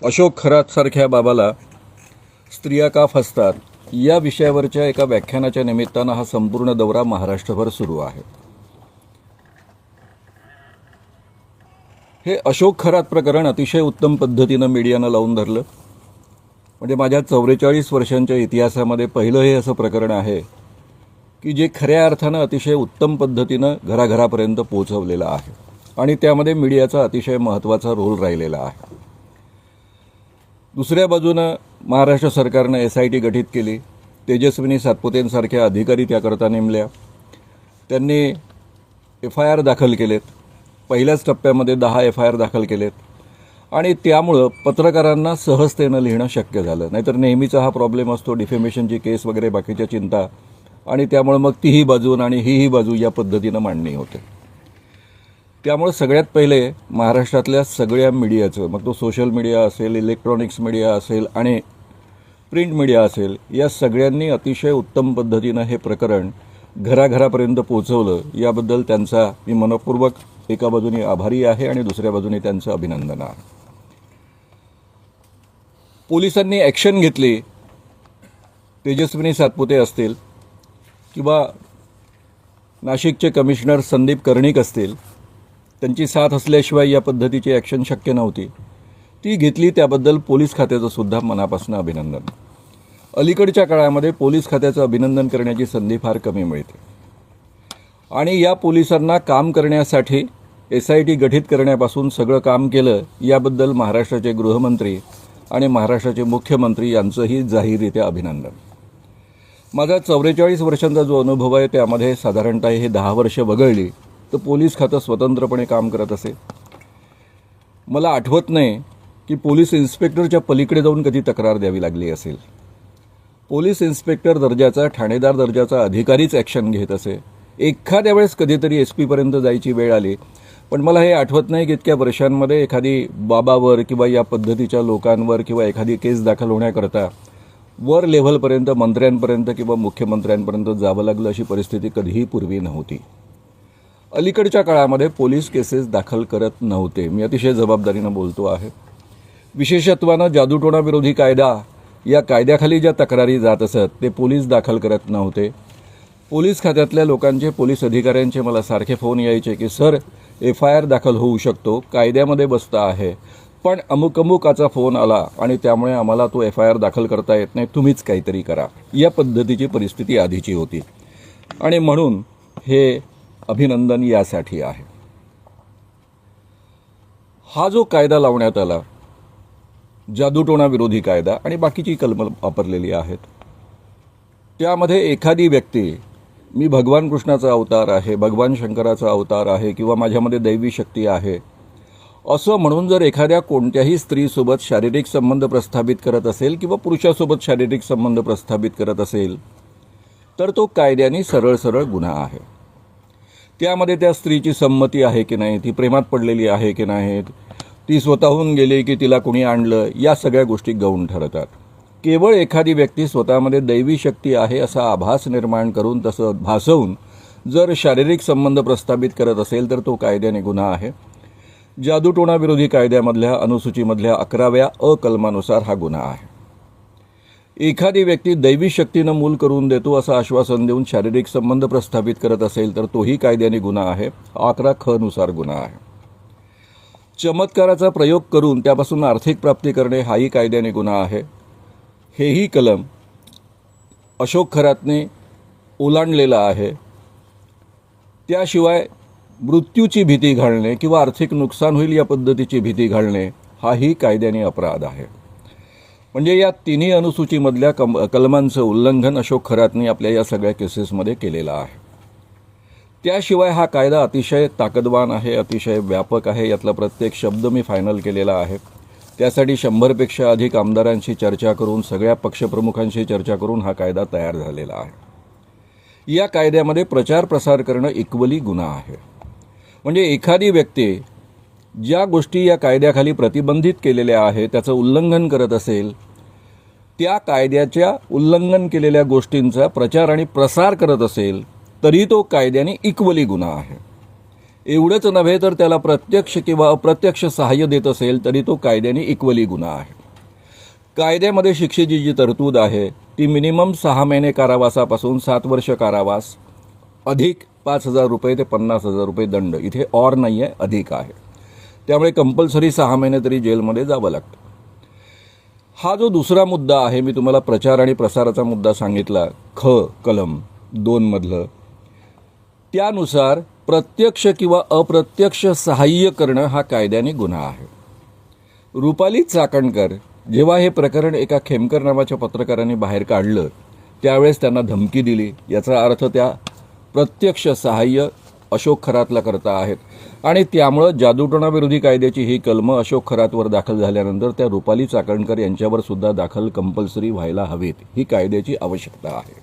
अशोक खरातसारख्या बाबाला स्त्रिया का फसतात या विषयावरच्या एका व्याख्यानाच्या निमित्तानं हा संपूर्ण दौरा महाराष्ट्रभर सुरू आहे। हे अशोक खरात प्रकरण अतिशय उत्तम पद्धतीनं मीडियानं लावून धरलं। म्हणजे माझ्या 44 वर्षांच्या इतिहासामध्ये पहिलं हे असं प्रकरण आहे की जे खऱ्या अर्थानं अतिशय उत्तम पद्धतीनं घराघरापर्यंत पोहोचवलेलं आहे आणि त्यामध्ये मीडियाचा अतिशय महत्त्वाचा रोल राहिलेला आहे। दुसऱ्या बाजूनं महाराष्ट्र सरकारनं SIT गठीत केली। तेजस्विनी सातपुतेंसारख्या अधिकारी त्याकरता नेमल्या। त्यांनी FIR दाखल केलेत। पहिल्याच टप्प्यामध्ये 10 FIR दाखल केलेत आणि त्यामुळं पत्रकारांना सहजतेनं लिहिणं शक्य झालं। नाहीतर नेहमीचा हा प्रॉब्लेम असतो, डिफेमेशनची केस वगैरे बाकीच्या चिंता, आणि त्यामुळे मग तीही बाजू आणि ही बाजू या पद्धतीनं मांडणी होते। त्यामुळे सगळ्यात पहिले महाराष्ट्रातल्या सगळ्या मीडियाचं, मग तो सोशल मीडिया असेल, इलेक्ट्रॉनिक्स मीडिया असेल आणि प्रिंट मीडिया असेल, या सगळ्यांनी अतिशय उत्तम पद्धतीनं हे प्रकरण घराघरापर्यंत पोहोचवलं। याबद्दल त्यांचा मी मनपूर्वक एका बाजूने आभारी आहे आणि दुसऱ्या बाजूने त्यांचं अभिनंदन आहे। पोलिसांनी ॲक्शन घेतली, तेजस्विनी सातपुते असतील किंवा नाशिकचे कमिशनर संदीप कर्णिक असतील, त्यांची साथ असल्याशिवाय या पद्धतीची ॲक्शन शक्य नव्हती, ती घेतली। त्याबद्दल पोलीस खात्याचं सुद्धा मनापासून अभिनंदन। अलीकडच्या काळामध्ये पोलीस खात्याचं अभिनंदन करण्याची संधी फार कमी मिळते आणि या पोलिसांना काम करण्यासाठी SIT गठीत करण्यापासून सगळं काम केलं, याबद्दल महाराष्ट्राचे गृहमंत्री आणि महाराष्ट्राचे मुख्यमंत्री यांचंही जाहीररित्या अभिनंदन। माझा 44 वर्षांचा जो अनुभव आहे त्यामध्ये साधारणतः हे 10 वर्ष वगळली तर पोलीस खातं स्वतंत्रपणे काम करत असे। मला आठवत नाही की पोलीस इन्स्पेक्टरच्या पलीकडे जाऊन कधी तक्रार द्यावी लागली असेल। पोलीस इन्स्पेक्टर दर्जाचा, ठाणेदार दर्जाचा अधिकारीच ॲक्शन घेत असे। एखाद्या वेळेस कधीतरी SP पर्यंत जायची वेळ आली, पण मला हे आठवत नाही की इतक्या वर्षांमध्ये एखादी बाबावर किंवा या पद्धतीच्या लोकांवर किंवा एखादी केस दाखल होण्याकरता वर लेव्हलपर्यंत, मंत्र्यांपर्यंत किंवा मुख्यमंत्र्यांपर्यंत जावं लागलं, अशी परिस्थिती कधीही पूर्वी नव्हती। अलीकडच्या काळामध्ये पोलीस केसेस दाखल करत नव्हते। मी अतिशय जबाबदारीनं बोलतो आहे। विशेषत्वानं जादूटोणा विरोधी कायदा या कायद्याखाली ज्या तक्रारी जात असत ते पोलीस दाखल करत नव्हते। पोलीस खात्यातल्या लोकांचे, पोलीस अधिकाऱ्यांचे मला सारखे फोन यायचे की सर, FIR दाखल होऊ शकतो, कायद्यामध्ये बसता आहे, पण अमुकाचा फोन आला आणि त्यामुळे आम्हाला तो FIR दाखल करता येत नाही, तुम्हीच काहीतरी करा। या पद्धतीची परिस्थिती आधीची होती आणि म्हणून हे अभिनंदन यासाठी आहे। हा जो कायदा लावण्यात आला, जादूटोणा विरोधी कायदा आणि बाकीची कलमं वापरलेली आहेत, त्यामध्ये एखादी व्यक्ती, मी भगवान कृष्णाचा अवतार आहे, भगवान शंकराचा अवतार आहे किंवा माझ्यामध्ये दैवी शक्ती आहे असं म्हणून जर एखाद्या कोणत्याही स्त्रीसोबत शारीरिक संबंध प्रस्थापित करत असेल किंवा पुरुषासोबत शारीरिक संबंध प्रस्थापित करत असेल तर तो कायद्याने सरळ सरळ गुन्हा आहे। त्यामध्ये त्या स्त्रीची संमती आहे की नाही, ती प्रेमात पडलेली आहे की नाही, ती स्वतःहून गेली की तिला कुणी आणलं, या सगळ्या गोष्टी गौण ठरतात। केवळ एखादी व्यक्ती स्वतःमध्ये दैवी शक्ती आहे असा आभास निर्माण करून, तसं भासवून जर शारीरिक संबंध प्रस्थापित करत असेल तर तो कायद्याने गुन्हा आहे। जादूटोणा विरोधी कायद्यामधल्या अनुसूचीमधल्या 11व्या अ कलमानुसार हा गुन्हा आहे। एखादी व्यक्ती दैवी शक्तीनं मूल करून देतो असं आश्वासन देऊन शारीरिक संबंध प्रस्थापित करत असेल तर तोही कायद्याने गुन्हा आहे। 11 ख नुसार गुन्हा आहे। चमत्काराचा प्रयोग करून त्यापासून आर्थिक प्राप्ती करणे हाही कायद्याने गुन्हा आहे। हेही कलम अशोक खरातने ओलांडलेला आहे। त्याशिवाय मृत्यूची भीती घालणे किंवा आर्थिक नुकसान होईल या पद्धतीची भीती घालणे हाही कायद्याने अपराध आहे। म्हणजे या तिन्ही अनुसूचीमधल्या कलमांचं उल्लंघन अशोक खरातने आपल्या या सगळ्या केसेसमध्ये केलेलं आहे। त्याशिवाय हा कायदा अतिशय ताकदवान आहे, अतिशय व्यापक आहे। यातला प्रत्येक शब्द मी फायनल केलेला आहे। त्यासाठी 100पेक्षा अधिक आमदारांशी चर्चा करून, सगळ्या पक्षप्रमुखांशी चर्चा करून हा कायदा तयार झालेला आहे। या कायद्यामध्ये प्रचार प्रसार करणं इक्वली गुन्हा आहे। म्हणजे एखादी व्यक्ती ज्या गोष्टी या कायद्याखाली प्रतिबंधित केलेल्या आहेत त्याचं उल्लंघन करत असेल, त्या कायद्याच्या उल्लंघन केलेल्या गोष्टींचा प्रचार आणि प्रसार करत असेल तरी तो कायद्याने इक्वली गुन्हा आहे। एवढंच नव्हे तर त्याला प्रत्यक्ष किंवा अप्रत्यक्ष सहाय्य देत असेल तरी तो कायद्याने इक्वली गुन्हा आहे. कायद्यामध्ये शिक्षेची जी तरतूद आहे ती मिनिमम 6 महिने कारावासापासून 7 वर्ष कारावास अधिक 5,000 रुपये ते 50,000 रुपये दंड. इथे और नाही आहे, अधिक आहे. त्यामुळे कंपल्सरी 6 महिने तरी जेलमध्ये जावं लागतं. हा जो दुसरा मुद्दा आहे, मी तुम्हाला प्रचार आणि प्रसाराचा मुद्दा सांगितला, कलम 2 मधलं, त्यानुसार प्रत्यक्ष किंवा अप्रत्यक्ष सहाय्य करणं हा कायद्याने गुन्हा आहे. रुपाली चाकणकर जेव्हा हे प्रकरण एका खेमकर नावाच्या पत्रकारांनी बाहेर काढलं त्यावेळेस त्यांना धमकी दिली. याचा अर्थ त्या प्रत्यक्ष सहाय्य अशोक खरातला करता आहेत आणि त्यामुळं जादूटोणाविरोधी कायद्याची ही कलमं अशोक खरातवर दाखल झाल्यानंतर त्या रुपाली चाकणकर यांच्यावर सुद्धा दाखल कंपल्सरी व्हायला हवीत. ही कायद्याची आवश्यकता आहे.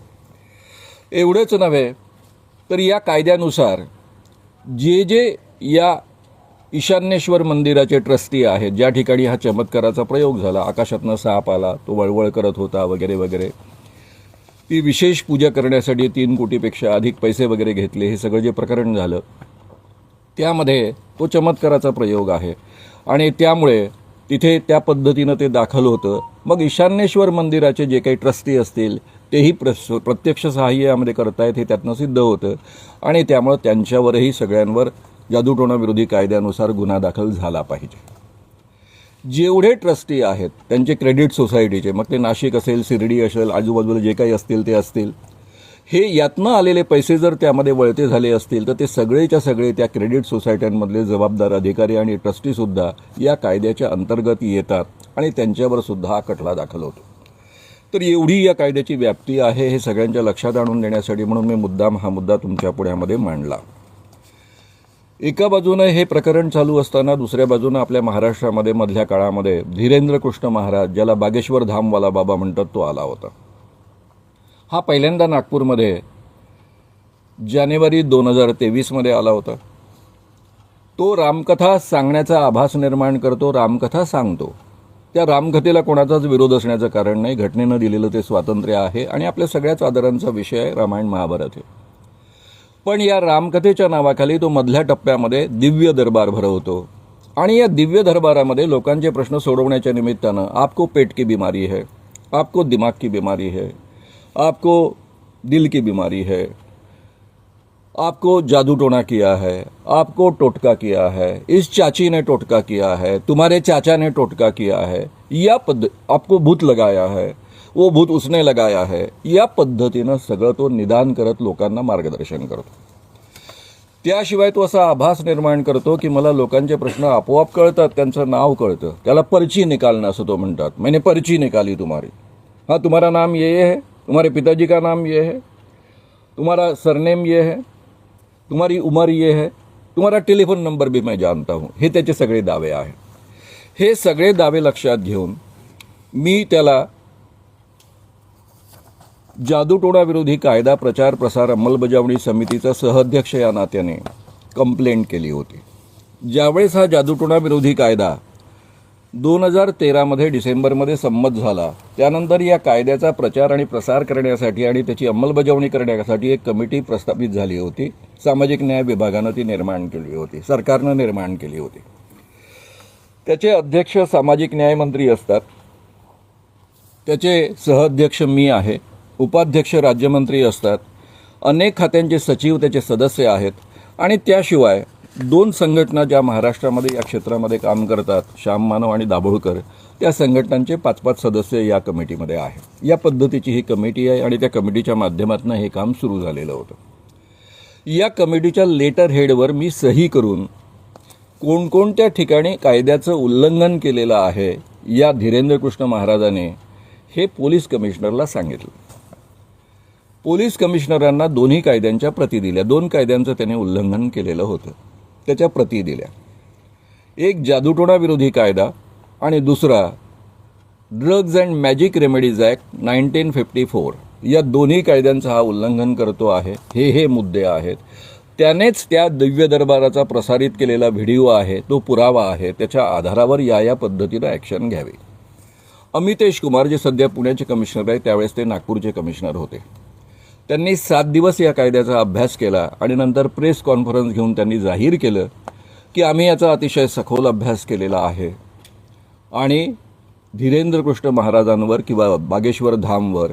एवढंच नव्हे तर या कायद्यानुसार जे या ईशान्येश्वर मंदिराचे ट्रस्टी आहेत, ज्या ठिकाणी हा चमत्काराचा प्रयोग झाला, आकाशातनं साप आला, तो वळवळ करत होता वगैरे वगैरे, ती विशेष पूजा करण्यासाठी 3 कोटीपेक्षा अधिक पैसे वगैरे घेतले, हे सगळं जे प्रकरण झालं त्यामध्ये तो चमत्काराचा प्रयोग आहे आणि त्यामुळे तिथे त्या पद्धतीनं ते दाखल होतं. मग ईशान्येश्वर मंदिराचे जे काही ट्रस्टी असतील तेही प्रत्यक्ष सहाय्य यामध्ये करतायत हे त्यातनं सिद्ध होतं आणि त्यामुळं त्यांच्यावरही सगळ्यांवर जादूटोणाविरोधी कायद्यानुसार गुन्हा दाखल झाला पाहिजे. जेवढे ट्रस्टी आहेत त्यांचे क्रेडिट सोसायटीचे, मग ते नाशिक असेल, शिर्डी असेल, आजूबाजूला जे काही असतील ते असतील, हे यातनं आलेले पैसे जर त्यामध्ये वळते झाले असतील तर ते सगळेच्या सगळे त्या क्रेडिट सोसायट्यांमधले जबाबदार अधिकारी आणि ट्रस्टीसुद्धा या कायद्याच्या अंतर्गत येतात आणि त्यांच्यावर सुद्धा हा खटला दाखल होतो. तर एवढी या कायद्याची व्याप्ती आहे हे सगळ्यांच्या लक्षात आणून देण्यासाठी म्हणून मी मुद्दाम हा मुद्दा तुमच्या पुढ्यामध्ये मांडला. एका बाजूनं हे प्रकरण चालू असताना दुसऱ्या बाजूनं आपल्या महाराष्ट्रामध्ये मधल्या काळामध्ये धीरेंद्र कृष्ण महाराज, ज्याला बागेश्वर धामवाला बाबा म्हणतात, तो आला होता. हा पहिल्यांदा नागपूरमध्ये जानेवारी 2023 आला होता. तो रामकथा सांगण्याचा आभास निर्माण करतो, रामकथा सांगतो. त्या रामकथेला कोणाचाच विरोध असण्याचं कारण नाही. घटनेनं दिलेलं ते स्वातंत्र्य आहे आणि आपल्या सगळ्याच आदरांचा विषय आहे, रामायण महाभारत आहे. पण या रामकथेच्या नावाखाली तो मधल्या टप्प्यामध्ये दिव्य दरबार भरवतो आणि या दिव्य दरबारामध्ये लोकांचे प्रश्न सोडवण्याच्या निमित्तानं आपको पेट की बीमारी है, आपको दिमाग की बीमारी है, आपको दिल की बीमारी है, आपको जादू टोना किया है, आपको टोटका किया है, इस चाची ने टोटका किया है, तुम्हारे चाचा ने टोटका किया है, या आपको भूत लगाया है, वो भूत उसने लगाया है, या पद्धतीनं सगळं तो निदान करत लोकांना मार्गदर्शन करतो. त्याशिवाय तो असा आभास निर्माण करतो की मला लोकांचे प्रश्न आपोआप कळतात, त्यांचं नाव कळतं. त्याला पर्ची निकालणं असं तो म्हणतात. मैंने पर्ची निकाली तुम्हारी. हाँ, तुम्हारा नाम ये है, तुम्हारे पिताजी का नाम ये है, तुम्हारा सरनेम ये है, तुम्हारी उम्र ये है, तुम्हारा टेलीफोन नंबर भी मैं जानता हूँ. हे त्याचे सगळे दावे आहेत. हे सगळे दावे लक्षात घेऊन मी त्याला जादूटोणाविरोधी कायदा प्रचार प्रसार अंमलबजावणी समितीचा सहअध्यक्ष या नात्याने कंप्लेंट केली होती. ज्यावेळेस हा जादूटोणाविरोधी कायदा 2013 डिसेंबरमध्ये संमत झाला, त्यानंतर या कायद्याचा प्रचार आणि प्रसार करण्यासाठी आणि त्याची अंमलबजावणी करण्यासाठी एक कमिटी प्रस्थापित झाली होती. सामाजिक न्याय विभागानं ती निर्माण केली होती, सरकारनं निर्माण केली होती. त्याचे अध्यक्ष सामाजिक न्याय मंत्री असतात, त्याचे सहअध्यक्ष मी आहे, उपाध्यक्ष राज्यमंत्री असतात, अनेक खात्यांचे सचिव त्याचे सदस्य आहेत आणि त्याशिवाय 2 संघटना ज्या महाराष्ट्रामध्ये या क्षेत्रामध्ये काम करतात, श्याम मानव आणि दाभोळकर, त्या संघटनांचे 5-5 सदस्य या कमिटीमध्ये आहेत. या पद्धतीची ही कमिटी आहे आणि त्या कमिटीच्या माध्यमातून हे काम सुरू झालेलं होतं. या कमिटीच्या लेटर हेडवर मी सही करून कोणकोणत्या ठिकाणी कायद्याचं उल्लंघन केलेलं आहे या धीरेंद्र कृष्ण महाराजाने हे पोलीस कमिशनरला सांगितलं. पोलीस कमिशनरांना दोन्ही कायद्यांच्या प्रती दिल्या. 2 कायद्यांचं त्याने उल्लंघन केलेलं होतं, त्याच्या प्रती दिल्या. एक जादूटोणाविरोधी कायदा आणि दुसरा drugs and magic remedies act 1954, या दोन्ही कायद्यांचं हा उल्लंघन करतो आहे. हे मुद्दे आहेत. त्यानेच त्या दिव्य दरबाराचा प्रसारित केलेला व्हिडिओ आहे, तो पुरावा आहे. त्याच्या आधारावर या पद्धतीनं ॲक्शन घ्यावी. अमितेश कुमार, जे सध्या पुण्याचे कमिशनर आहेत, त्यावेळेस ते नागपूरचे कमिशनर होते, त्यांनी 7 दिवस या कायद्याचा अभ्यास केला आणि नंतर प्रेस कॉन्फरन्स घेऊन त्यांनी जाहीर केलं की आम्ही याचा अतिशय सखोल अभ्यास केलेला आहे आणि धीरेंद्र कृष्ण महाराजांवर किंवा बागेश्वर धामवर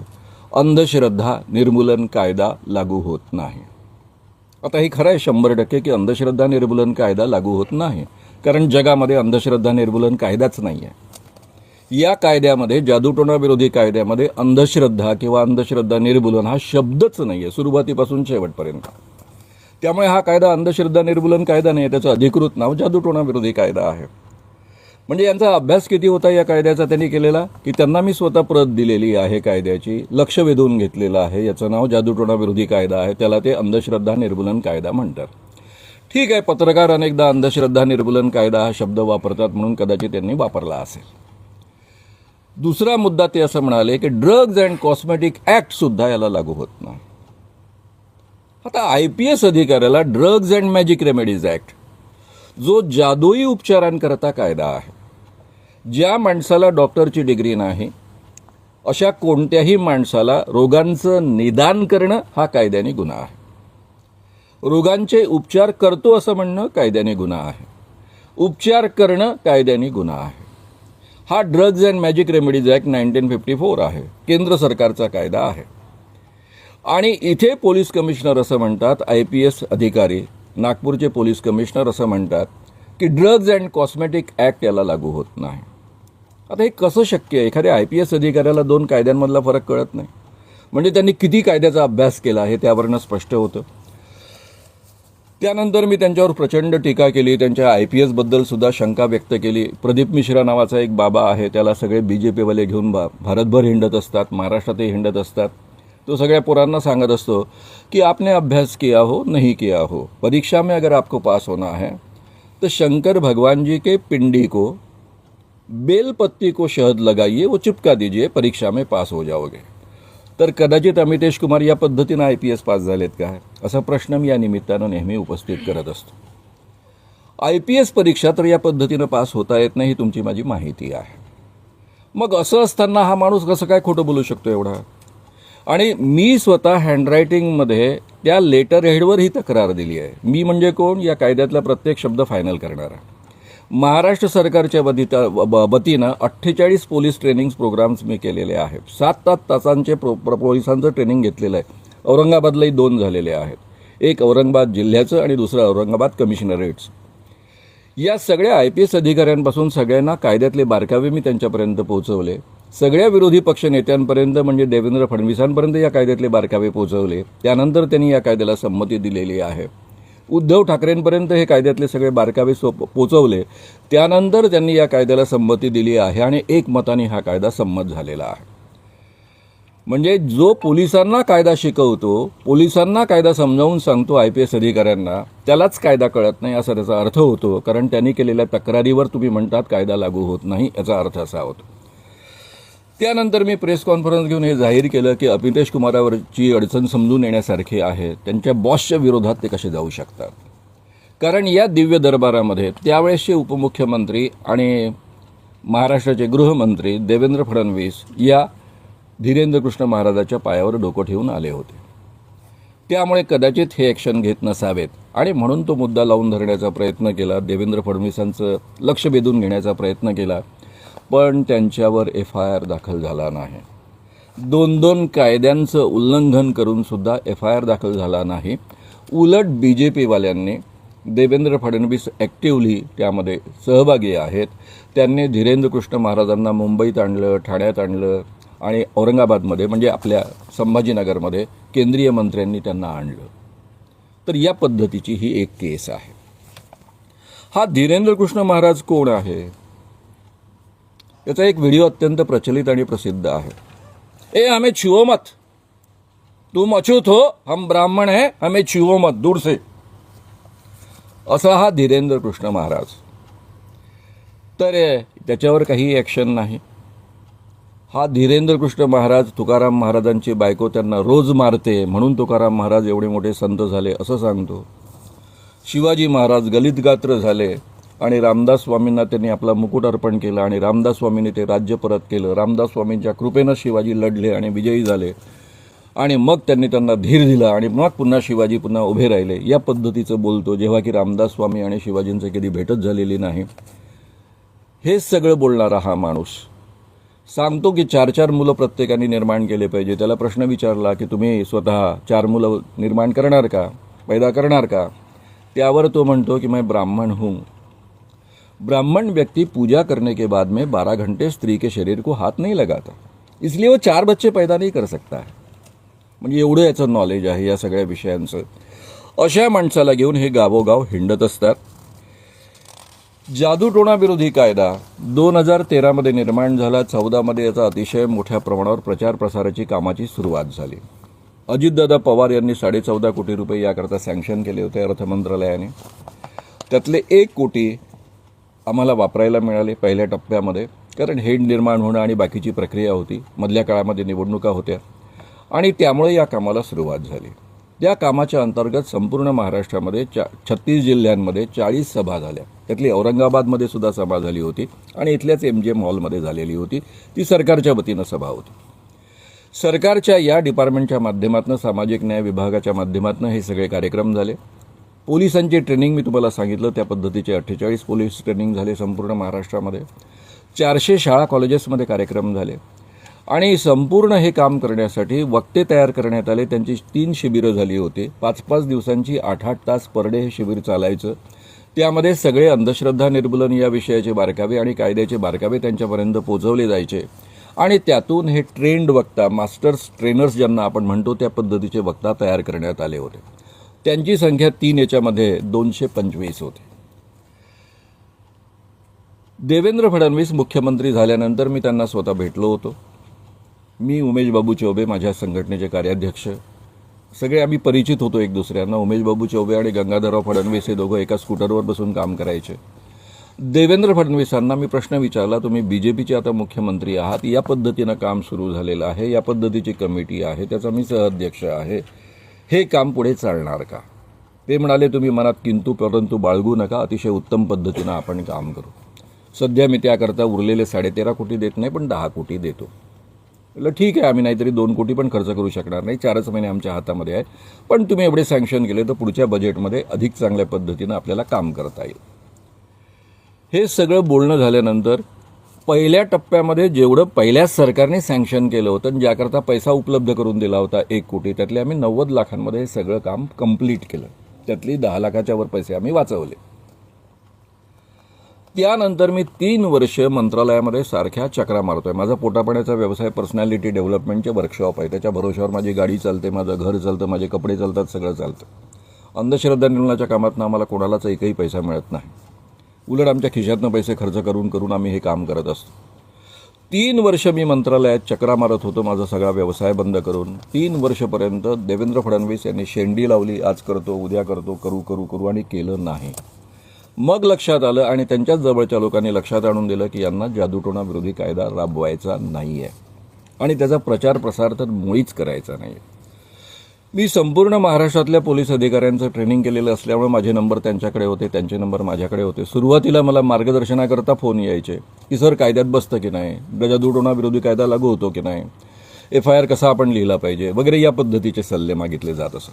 अंधश्रद्धा निर्मूलन कायदा लागू होत नाही. आता हे खरं आहे 100% की अंधश्रद्धा निर्मूलन कायदा लागू होत नाही, कारण जगामध्ये अंधश्रद्धा निर्मूलन कायदाच नाही आहे. या कायद्यामध्ये, जादूटोणा विरोधी कायद्यामध्ये अंधश्रद्धा किंवा अंधश्रद्धा निर्मूलन हा शब्दच नाही आहे सुरुवातीपासून शेवटपर्यंत. त्यामुळे हा कायदा अंधश्रद्धा निर्मूलन कायदा नाही आहे, त्याचं अधिकृत नाव जादूटोणा विरोधी कायदा आहे. म्हणजे यांचा अभ्यास किती होता या कायद्याचा त्यांनी केलेला, की त्यांना मी स्वतः प्रत दिलेली आहे कायद्याची, लक्ष वेधून घेतलेलं आहे. याचं नाव जादूटोणा विरोधी कायदा आहे, त्याला ते अंधश्रद्धा निर्मूलन कायदा म्हणतात. ठीक आहे, पत्रकार अनेकदा अंधश्रद्धा निर्मूलन कायदा हा शब्द वापरतात म्हणून कदाचित त्यांनी वापरला असेल. दुसरा मुद्दा ते असं म्हणाले की ड्रग्ज अँड कॉस्मेटिक ॲक्ट सुद्धा याला लागू होत नाही. आता IPS अधिकाऱ्याला drugs and magic remedies act, जो जादुई उपचारांकरता कायदा आहे, ज्या माणसाला डॉक्टरची डिग्री नाही अशा कोणत्याही माणसाला रोगांचं निदान करणं हा कायद्याने गुन्हा आहे. रोगांचे उपचार करतो असं म्हणणं कायद्याने गुन्हा आहे. उपचार करणं कायद्याने गुन्हा आहे. हा drugs and magic remedies act 1954 आहे, केंद्र सरकारचा कायदा आहे. आणि इथे पोलीस कमिशनर असं म्हणतात, IPS अधिकारी नागपूरचे पोलीस कमिशनर असं म्हणतात की ड्रग्ज अँड कॉस्मेटिक ॲक्ट याला लागू होत नाही. आता हे कसं शक्य आहे? एखाद्या IPS अधिकाऱ्याला 2 कायद्यांमधला फरक कळत नाही, म्हणजे त्यांनी किती कायद्याचा अभ्यास केला हे त्यावरनं स्पष्ट होतं. त्यानंतर मी त्यांच्यावर प्रचंड टीका केली, त्यांच्या IPS बद्दल सुद्धा शंका व्यक्त केली. प्रदीप मिश्रा नावाचा एक बाबा आहे, त्याला सगळे BJP वाले घेऊन भारतभर हिंडत असतात, महाराष्ट्रातही हिंडत असतात. तो सगळ्या पोरांना सांगत असतो कि आपने अभ्यास किया हो नहीं किया हो, परीक्षा में अगर आपको पास होना है तो शंकर भगवान जी के पिंडी को बेलपत्ती को शहद लगाइए, वो चिपका दीजिए, परीक्षा में पास हो जाओगे. तर कदाचित अमितेश कुमार या पद्धतीनं IPS पास झालेत का, असा प्रश्न मी या निमित्तानं नेहमी उपस्थित करत असतो. IPS परीक्षा तर या पद्धतीनं पास होता येत नाही, तुमची माझी माहिती आहे. मग असं असताना हा माणूस कसं काय खोटं बोलू शकतो एवढा? आणि मी स्वतः हँडरायटिंगमध्ये त्या लेटर हेडवर ही तक्रार दिली आहे. मी म्हणजे कोण? या कायद्यातला प्रत्येक शब्द फायनल करणारा. महाराष्ट्र सरकारच्या वतीनं 48 पोलीस ट्रेनिंग प्रोग्राम्स मी केलेले आहेत. 7 तासांचे पोलिसांचं ट्रेनिंग घेतलेलं आहे. औरंगाबादलाही 2 झालेले आहेत, एक औरंगाबाद जिल्ह्याचं आणि दुसरं औरंगाबाद कमिशनरेट्स. या सगळ्या IPS अधिकाऱ्यांपासून सगळ्यांना कायद्यातले बारकावे मी त्यांच्यापर्यंत पोहोचवले. सगळ्या विरोधी पक्ष नेत्यांपर्यंत म्हणजे देवेंद्र फडणवीसांपर्यंत या कायद्यातले बारकावे पोहोचवले. त्यानंतर त्यांनी या कायद्याला संमती दिलेली आहे. उद्धव ठाकरेंपर्यंत हे कायद्यातले सगळे बारकावे पोहोचवले. त्यानंतर त्यांनी या कायद्याला संमती दिली आहे आणि एकमताने हा कायदा संमत झालेला आहे. म्हणजे जो पोलिसांना कायदा शिकवतो, पोलिसांना कायदा समजावून सांगतो IPS अधिकाऱ्यांना, त्यालाच कायदा कळत नाही असा त्याचा अर्थ होतो. कारण त्यांनी केलेल्या तक्रारीवर तुम्ही म्हणतात कायदा लागू होत नाही, याचा अर्थ असा होतो. त्यानंतर मी प्रेस कॉन्फरन्स घेऊन हे जाहीर केलं की अमितेश कुमारावरची अडचण समजून येण्यासारखी आहे. त्यांच्या बॉसच्या विरोधात ते कसे जाऊ शकतात? कारण या दिव्य दरबारामध्ये त्यावेळेसचे उपमुख्यमंत्री आणि महाराष्ट्राचे गृहमंत्री देवेंद्र फडणवीस या धीरेंद्र कृष्ण महाराजाच्या पायावर डोकं ठेवून आले होते. त्यामुळे कदाचित हे ॲक्शन घेत नसावेत आणि म्हणून तो मुद्दा लावून धरण्याचा प्रयत्न केला, देवेंद्र फडणवीसांचं लक्ष वेधून घेण्याचा प्रयत्न केला. पण त्यांच्यावर FIR दाखल झाला नाही. 2 कायद्यांचं उल्लंघन करून सुद्धा FIR दाखल झाला नाही. उलट BJPवाल्यांनी, देवेंद्र फडणवीस ॲक्टिव्हली त्यामध्ये सहभागी आहेत, त्यांनी धीरेंद्र कृष्ण महाराजांना मुंबईत आणलं, ठाण्यात आणलं आणि औरंगाबादमध्ये म्हणजे आपल्या संभाजीनगरमध्ये केंद्रीय मंत्र्यांनी त्यांना आणलं. तर या पद्धतीची ही एक केस आहे. हा धीरेंद्र कृष्ण महाराज कोण आहे? याचा एक व्हिडिओ अत्यंत प्रचलित आणि प्रसिद्ध आहे. ए हमें छुओ मत, तुम अछूत हो, हम ब्राह्मण हैं, हमें छुओ मत दूर से, असा हा धीरेंद्र कृष्ण महाराज. तर त्याच्यावर काही ॲक्शन नाही. हा धीरेंद्र कृष्ण महाराज तुकाराम महाराजांची बायको त्यांना रोज मारते म्हणून तुकाराम महाराज एवढे मोठे संत झाले असं सांगतो. शिवाजी महाराज गलित गात्र झाले आणि रामदास स्वामींना त्यांनी आपला मुकुट अर्पण केला आणि रामदास स्वामींनी ते राज्य परत केलं. रामदास स्वामींच्या कृपेनं शिवाजी लढले आणि विजयी झाले आणि मग त्यांनी त्यांना धीर दिला आणि मग पुन्हा शिवाजी पुन्हा उभे राहिले, या पद्धतीचं बोलतो, जेव्हा की रामदास स्वामी आणि शिवाजींचं कधी भेटच झालेली नाही. हे सगळं बोलणारा हा माणूस सांगतो की 4-4 मुलं प्रत्येकाने निर्माण केले पाहिजे. त्याला प्रश्न विचारला की तुम्ही स्वतः 4 मुलं निर्माण करणार का, पैदा करणार का? त्यावर तो म्हणतो कि मैं ब्राह्मण हूँ. ब्राह्मण व्यक्ति पूजा करने के बाद में 12 घंटे स्त्री के शरीर को हाथ नहीं लगाता, इसलिए वो 4 बच्चे पैदा नहीं कर सकता है. म्हणजे एवढं याचं नॉलेज आहे या सगळ्या विषयांचं. अशा माणसाला घेऊन हे गावोगाव हिंडत असतात. जादूटोणा विरोधी कायदा 2013 मध्ये निर्माण झाला. 14 मध्ये याचा अतिशय मोठ्या प्रमाणावर प्रचार प्रसाराची कामाची सुरुवात झाली. अजितदादा पवार यांनी 14.5 कोटी रुपये याकरता सँक्शन केले होते अर्थ मंत्रालयाने. त्यातले 1 कोटी आम्हाला वापरायला मिळाले पहिल्या टप्प्यामध्ये, कारण हेड निर्माण होणं आणि बाकीची प्रक्रिया होती. मधल्या काळामध्ये निवडणुका होत्या आणि त्यामुळे या कामाला सुरुवात झाली. त्या कामाच्या अंतर्गत संपूर्ण महाराष्ट्रामध्ये 36 जिल्ह्यांमध्ये 40 सभा झाल्या. त्यातली औरंगाबादमध्ये सुद्धा सभा झाली होती आणि इथल्याच MGM हॉलमध्ये झालेली होती. ती सरकारच्या वतीनं सभा होती. सरकारच्या या डिपार्टमेंटच्या माध्यमातून, सामाजिक न्याय विभागाच्या माध्यमातून हे सगळे कार्यक्रम झाले. पोलिसांची ट्रेनिंग मी तुम्हाला सांगितलं त्या पद्धतीचे 48 पोलीस ट्रेनिंग झाले संपूर्ण महाराष्ट्रामध्ये. 400 शाळा कॉलेजेसमध्ये कार्यक्रम झाले आणि संपूर्ण हे काम करण्यासाठी वक्ते तयार करण्यात आले. त्यांची 3 शिबिरं झाली होती. 5-5 दिवसांची 8-8 तास पर डे हे शिबिर चालायचं. त्यामध्ये सगळे अंधश्रद्धा निर्मूलन या विषयाचे बारकावे आणि कायद्याचे बारकावे त्यांच्यापर्यंत पोहोचवले जायचे आणि त्यातून हे ट्रेंड वक्ता, मास्टर्स ट्रेनर्स ज्यांना आपण म्हणतो, त्या पद्धतीचे वक्ता तयार करण्यात आले होते. त्यांची संख्या 3 याच्यामध्ये 225 होती. देवेंद्र फडणवीस मुख्यमंत्री झाल्यानंतर मी त्यांना स्वतः भेटलो होतो. मी, उमेश बाबू चौबे, माझ्या संघटनेचे कार्याध्यक्ष, सगळे आम्ही परिचित होतो एक दुसऱ्यांना. उमेश बाबू चौबे आणि गंगाधरराव फडणवीस हे दोघं एका स्कूटरवर बसून काम करायचे. देवेंद्र फडणवीसांना मी प्रश्न विचारला, तुम्ही बीजेपीचे आता मुख्यमंत्री आहात, या पद्धतीनं काम सुरू झालेलं आहे, या पद्धतीची कमिटी आहे, त्याचा मी सहअध्यक्ष आहे, हे काम पुढे चालणार का? ते म्हणाले, तुम्ही मनात किंतु परंतु बाळगू नका, अतिशय उत्तम पद्धतीनं आपण काम करू. सध्या मी त्याकरता उरलेले 13.5 कोटी देत नाही, पण 10 कोटी देतो. म्हटलं ठीक आहे, आम्ही नाहीतरी 2 कोटी पण खर्च करू शकणार नाही, 4च महिने आमच्या हातामध्ये आहे, पण तुम्ही एवढे सँक्शन केले तर पुढच्या बजेटमध्ये अधिक चांगल्या पद्धतीनं आपल्याला काम करता येईल. हे सगळं बोलणं झाल्यानंतर पहिल्या टप्प्यामध्ये जेवढं पहिल्याच सरकारने सँक्शन केलं होतं, ज्याकरता पैसा उपलब्ध करून दिला होता 1 कोटी, त्यातले आम्ही 90 लाखांमध्ये हे सगळं काम कंप्लीट केलं. त्यातली 10 लाखाच्या वर पैसे आम्ही वाचवले. त्यानंतर मी 3 वर्ष मंत्रालयामध्ये सारख्या चक्रा मारतोय. माझा पोटापाण्याचा व्यवसाय पर्सनॅलिटी डेव्हलपमेंटचे वर्कशॉप आहे. त्याच्या भरोश्यावर माझी गाडी चालते, माझं घर चालतं, माझे कपडे चालतात, सगळं चालतं. अंधश्रद्धा निर्मूलनाच्या कामातनं आम्हाला कोणालाच एकही पैसा मिळत नाही. उलट आमच्या खिशातनं पैसे खर्च करून करून आम्ही हे काम करत असतो. 3 वर्ष मी मंत्रालयात चक्रा मारत होतो, माझा सगळा व्यवसाय बंद करून. 3 वर्षपर्यंत देवेंद्र फडणवीस यांनी शेंडी लावली, आज करतो, उद्या करतो, करू करू करू आणि केलं नाही. मग लक्षात आलं आणि त्यांच्याच जवळच्या लोकांनी लक्षात आणून दिलं की यांना जादूटोणा विरोधी कायदा राबवायचा नाही आहे आणि त्याचा प्रचार प्रसार तर मुळीच करायचा नाही. मी संपूर्ण महाराष्ट्रातल्या पोलीस अधिकाऱ्यांचं ट्रेनिंग केलेलं असल्यामुळे माझे नंबर त्यांच्याकडे होते, त्यांचे नंबर माझ्याकडे होते. सुरुवातीला मला मार्गदर्शनाकरता फोन यायचे की सर कायद्यात बसतं की नाही, जादूटोणा विरोधी कायदा लागू होतो की नाही, FIR कसा आपण लिहिला पाहिजे वगैरे, या पद्धतीचे सल्ले मागितले जात असत.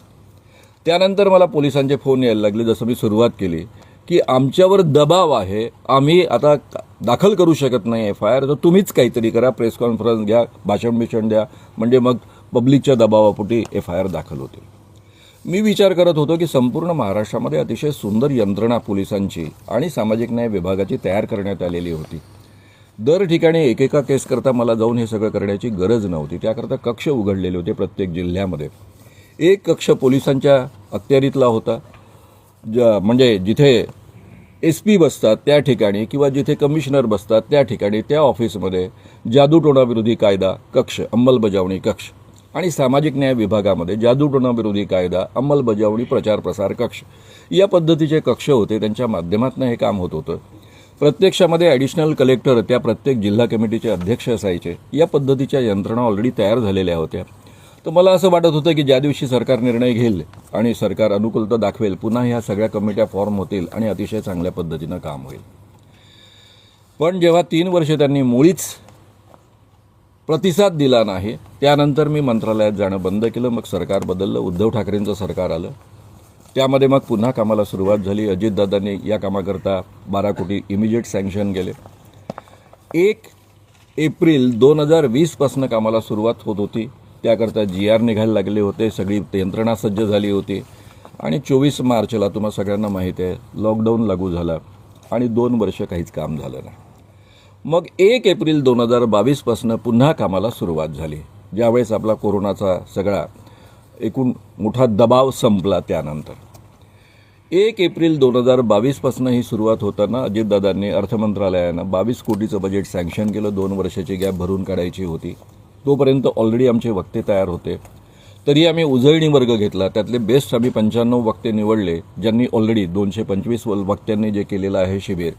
त्यानंतर मला पोलिसांचे फोन यायला लागले. जसं मी सुरुवात केली की आमच्यावर दबाव आहे, आम्ही आता दाखल करू शकत नाही FIR, तर तुम्हीच काहीतरी करा, प्रेस कॉन्फरन्स घ्या, भाषण द्या, म्हणजे मग पब्लिकच्या दबावापोटी FIR दाखल होते. मी विचार करत होतो की संपूर्ण महाराष्ट्रामध्ये अतिशय सुंदर यंत्रणा पोलिसांची आणि सामाजिक न्याय विभागाची तयार करण्यात आलेली होती. दर ठिकाणी एकेका केस करता मला जाऊन हे सगळं करण्याची गरज नव्हती. त्याकरता कक्ष उघडलेले होते प्रत्येक जिल्ह्यामध्ये. एक कक्ष पोलिसांच्या अखत्यारीतला होता, म्हणजे जिथे SP बसतात त्या ठिकाणी किंवा जिथे कमिशनर बसतात त्या ठिकाणी, त्या ऑफिसमध्ये जादूटोणा विरोधी कायदा कक्ष, अंमलबजावणी कक्ष, आणि सामाजिक न्याय विभागामध्ये जादूटोणा विरोधी कायदा अंमलबजावणी प्रचार प्रसार कक्ष, या पद्धतीचे कक्ष होते. त्यांच्या माध्यमातून हे काम होत होतं. प्रत्यक्षामध्ये ॲडिशनल कलेक्टर त्या प्रत्येक जिल्हा कमिटीचे अध्यक्ष असायचे. या पद्धतीच्या यंत्रणा ऑलरेडी तयार झालेल्या होत्या. तर मला असं वाटत होतं की ज्या दिवशी सरकार निर्णय घेईल आणि सरकार अनुकूलता दाखवेल, पुन्हा ह्या सगळ्या कमिट्या फॉर्म होतील आणि अतिशय चांगल्या पद्धतीनं काम होईल. पण जेव्हा 3 वर्ष त्यांनी मुळीच प्रतिसाद दिला नाही. त्यानंतर मी मंत्रालयात जाणं बंद केलं. मग सरकार बदललं, उद्धव ठाकरेंचं सरकार आलं. त्यामध्ये मग पुन्हा कामाला सुरुवात झाली. अजितदादांनी या कामाकरता 12 कोटी इमिजिएट सँक्शन केले. 1 एप्रिल 2020 पासून कामाला सुरुवात होत होती. त्याकरता GR निघायला लागले होते, सगळी यंत्रणा सज्ज झाली होती. आणि 24 मार्चला तुम्हा सगळ्यांना माहिती आहे लॉकडाऊन लागू झाला आणि 2 वर्ष काहीच काम झालं नाही. मग 1 एप्रिल 2022 पासून पुन्हा कामाला सुरुवात झाली, ज्यावेळेस आपला कोरोनाचा सगळा एकूण मोठा दबाव संपला. त्यानंतर 1 एप्रिल 2022 पासून ही सुरुवात होताना अजितदादांनी अर्थमंत्रालयानं 22 कोटीचं बजेट सँक्शन केलं. 2 वर्षाची गॅप भरून काढायची होती. तोपर्यंत ऑलरेडी आमचे वक्ते तयार होते. तरी आम्ही उजळणी वर्ग घेतला. त्यातले बेस्ट आम्ही 95 वक्ते निवडले, ज्यांनी ऑलरेडी 225 वक्त्यांनी जे केलेलं आहे शिबिर,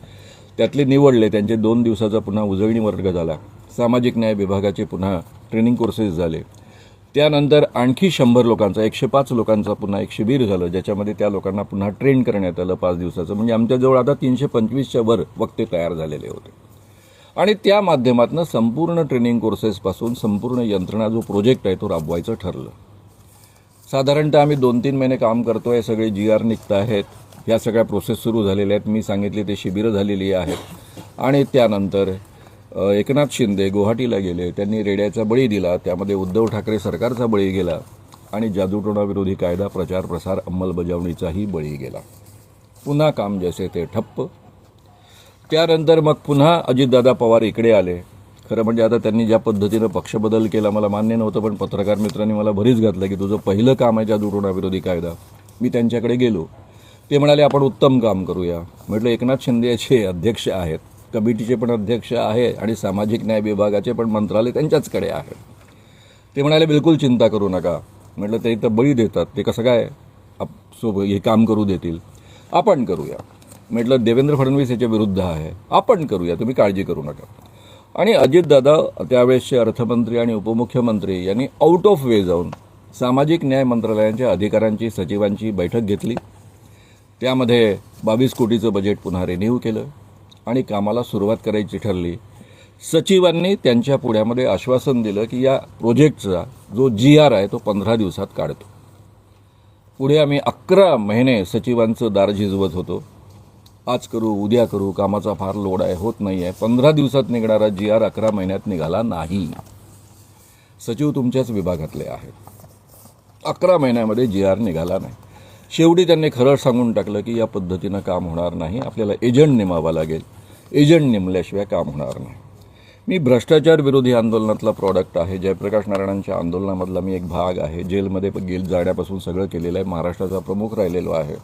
त्यातले निवडले. त्यांचे 2 दिवसाचा पुन्हा उजळणी वर्ग झाला. सामाजिक न्याय विभागाचे पुन्हा ट्रेनिंग कोर्सेस झाले. त्यानंतर आणखी 100 लोकांचा 105 लोकांचा पुन्हा एक शिबिर झालं, ज्याच्यामध्ये त्या लोकांना पुन्हा ट्रेन करण्यात आलं 5 दिवसाचं. म्हणजे आमच्याजवळ आता 325च्या वर वक्ते तयार झालेले होते. आणि त्या माध्यमातून संपूर्ण ट्रेनिंग कोर्सेसपासून संपूर्ण यंत्रणा जो प्रोजेक्ट आहे तो राबवायचं ठरलं. साधारणतः आम्ही 2-3 महिने काम करतोय. सगळे GR निघत आहेत, ह्या सगळ्या प्रोसेस सुरू झालेल्या आहेत. मी सांगितले ते शिबिरं झालेली आहेत. आणि त्यानंतर एकनाथ शिंदे गुवाहाटीला गेले, त्यांनी रेड्याचा बळी दिला. त्यामध्ये उद्धव ठाकरे सरकारचा बळी गेला आणि जादूटोणा विरोधी कायदा प्रचार प्रसार अंमलबजावणीचाही बळी गेला. पुन्हा काम जैसे ते ठप्प. त्यानंतर मग पुन्हा अजितदादा पवार इकडे आले. खरं म्हणजे आता त्यांनी ज्या पद्धतीनं पक्षबदल केला मला मान्य नव्हतं, पण पत्रकार मित्रांनी मला भरीच घातलं की तुझं पहिलं काम आहे जादूटोणा विरोधी कायदा. मी त्यांच्याकडे गेलो. ते म्हणाले आपण उत्तम काम करूया. म्हटलं एकनाथ शिंदे याचे अध्यक्ष आहेत, कमिटीचे पण अध्यक्ष आहे आणि सामाजिक न्याय विभागाचे पण मंत्रालय त्यांच्याचकडे आहे. ते म्हणाले बिलकुल चिंता करू नका. म्हटलं ते तर बळी देतात, ते कसं काय हे काम करू देतील, आपण करूया. म्हटलं देवेंद्र फडणवीस याच्या विरुद्ध आहे, आपण करूया, तुम्ही काळजी करू नका. आणि अजितदादा त्यावेळेसचे अर्थमंत्री आणि उपमुख्यमंत्री यांनी आउट ऑफ वे जाऊन सामाजिक न्याय मंत्रालयाच्या अधिकाऱ्यांची सचिवांची बैठक घेतली. त्यामध्ये 22 कोटीचं बजेट पुन्हा रिन्यू केलं आणि कामाला सुरुवात करायची ठरली. सचिवांनी त्यांच्या पुढ्यामध्ये आश्वासन दिलं की या प्रोजेक्टचा जो GR आहे तो 15 दिवसात काढतो. पुढे आम्ही 11 महिने सचिवांचं दार झिजवत होतो. आज करू, उद्या करू, कामाचा फार लोड आहे, होत नाही आहे. 15 दिवसात निघणारा GR 11 महिन्यात निघाला नाही. सचिव तुमच्याच विभागातले आहेत. 11 महिन्यामध्ये GR निघाला नाही. शेवटी त्यांनी खरं सांगून टाकलं की या पद्धतीनं काम होणार नाही, आपल्याला एजंट नेमावा लागेल, एजंट नेमल्याशिवाय काम होणार नाही. मी भ्रष्टाचार विरोधी आंदोलनातला प्रॉडक्ट आहे. जयप्रकाश नारायणांच्या आंदोलनामधला मी एक भाग आहे. जेलमध्ये जाण्यापासून सगळं केलेलं आहे. महाराष्ट्राचा प्रमुख राहिलेलो आहे.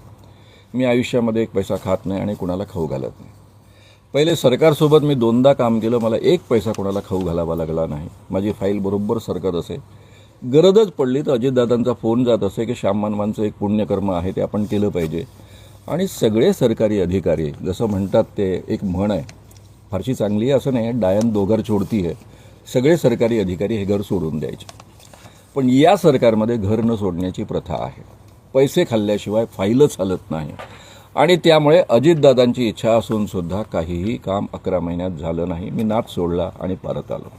मी आयुष्यामध्ये एक पैसा खात नाही आणि कुणाला खाऊ घालत नाही. पहिले सरकारसोबत मी 2दा काम केलं, मला 1 पैसा कोणाला खाऊ घालावा लागला नाही. माझी फाईल बरोबर सरकत असे. गरजच पडली तर अजितदादांचा फोन जात असे की श्याम मानवांचं एक पुण्यकर्म आहे, ते आपण केलं पाहिजे. आणि सगळे सरकारी अधिकारी जसं म्हणतात, ते एक म्हण आहे, फारशी चांगली आहे असं नाही, डायन दो घर छोडती आहे. सगळे सरकारी अधिकारी हे घर सोडून द्यायचे. पण या सरकारमध्ये घर न सोडण्याची प्रथा आहे. पैसे खाल्ल्याशिवाय फाईलच हलत नाही. आणि त्यामुळे अजितदादांची इच्छा असून सुद्धा काहीही काम 11 महिन्यात झालं नाही. मी नाद सोडला आणि परत आलो.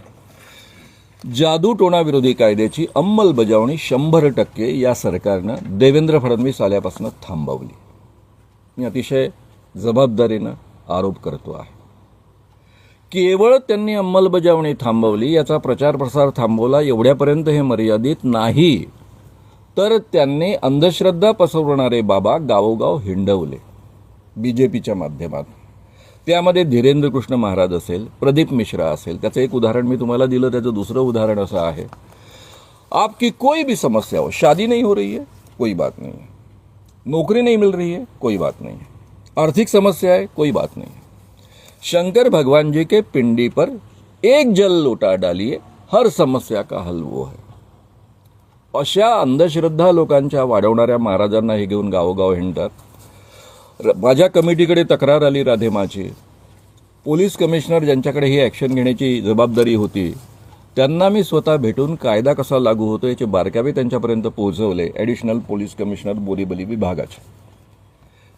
जादूटोणा विरोधी कायद्याची अंमलबजावणी 100% या सरकारनं देवेंद्र फडणवीस आल्यापासून थांबवली. मी अतिशय जबाबदारीनं आरोप करतो आहे. केवळ त्यांनी अंमलबजावणी थांबवली, याचा प्रचार प्रसार थांबवला एवढ्यापर्यंत हे मर्यादित नाही, तर त्यांनी अंधश्रद्धा पसरवणारे बाबा गावोगाव हिंडवले BJPच्या माध्यमातून. त्यामध्ये धीरेंद्र कृष्ण महाराज असेल, प्रदीप मिश्रा असेल. त्याचं एक उदाहरण मी तुम्हाला दिलं. त्याचं दुसरं उदाहरण असं आहे, आपकी कोई भी समस्या हो, शादी नहीं हो रही है, कोई बात नहीं है, नौकरी नहीं मिल रही है, कोई बात नहीं है, आर्थिक समस्या है, कोई बात नहीं है, शंकर भगवान जी के पिंडी पर एक जल लोटा डालिए, हर समस्या का हल वो है. अशा अंधश्रद्धा लोकांच्या वाढवणाऱ्या महाराजांना हे घेऊन गावोगाव हिंडतात. माझ्या कमिटीकडे तक्रार आली राधेमाची. पोलीस कमिशनर ज्यांच्याकडे ही ॲक्शन घेण्याची जबाबदारी होती, त्यांना मी स्वतः भेटून कायदा कसा लागू होतो याचे बारकावे त्यांच्यापर्यंत पोहोचवले. ॲडिशनल पोलीस कमिशनर बोरीवली विभागाचे.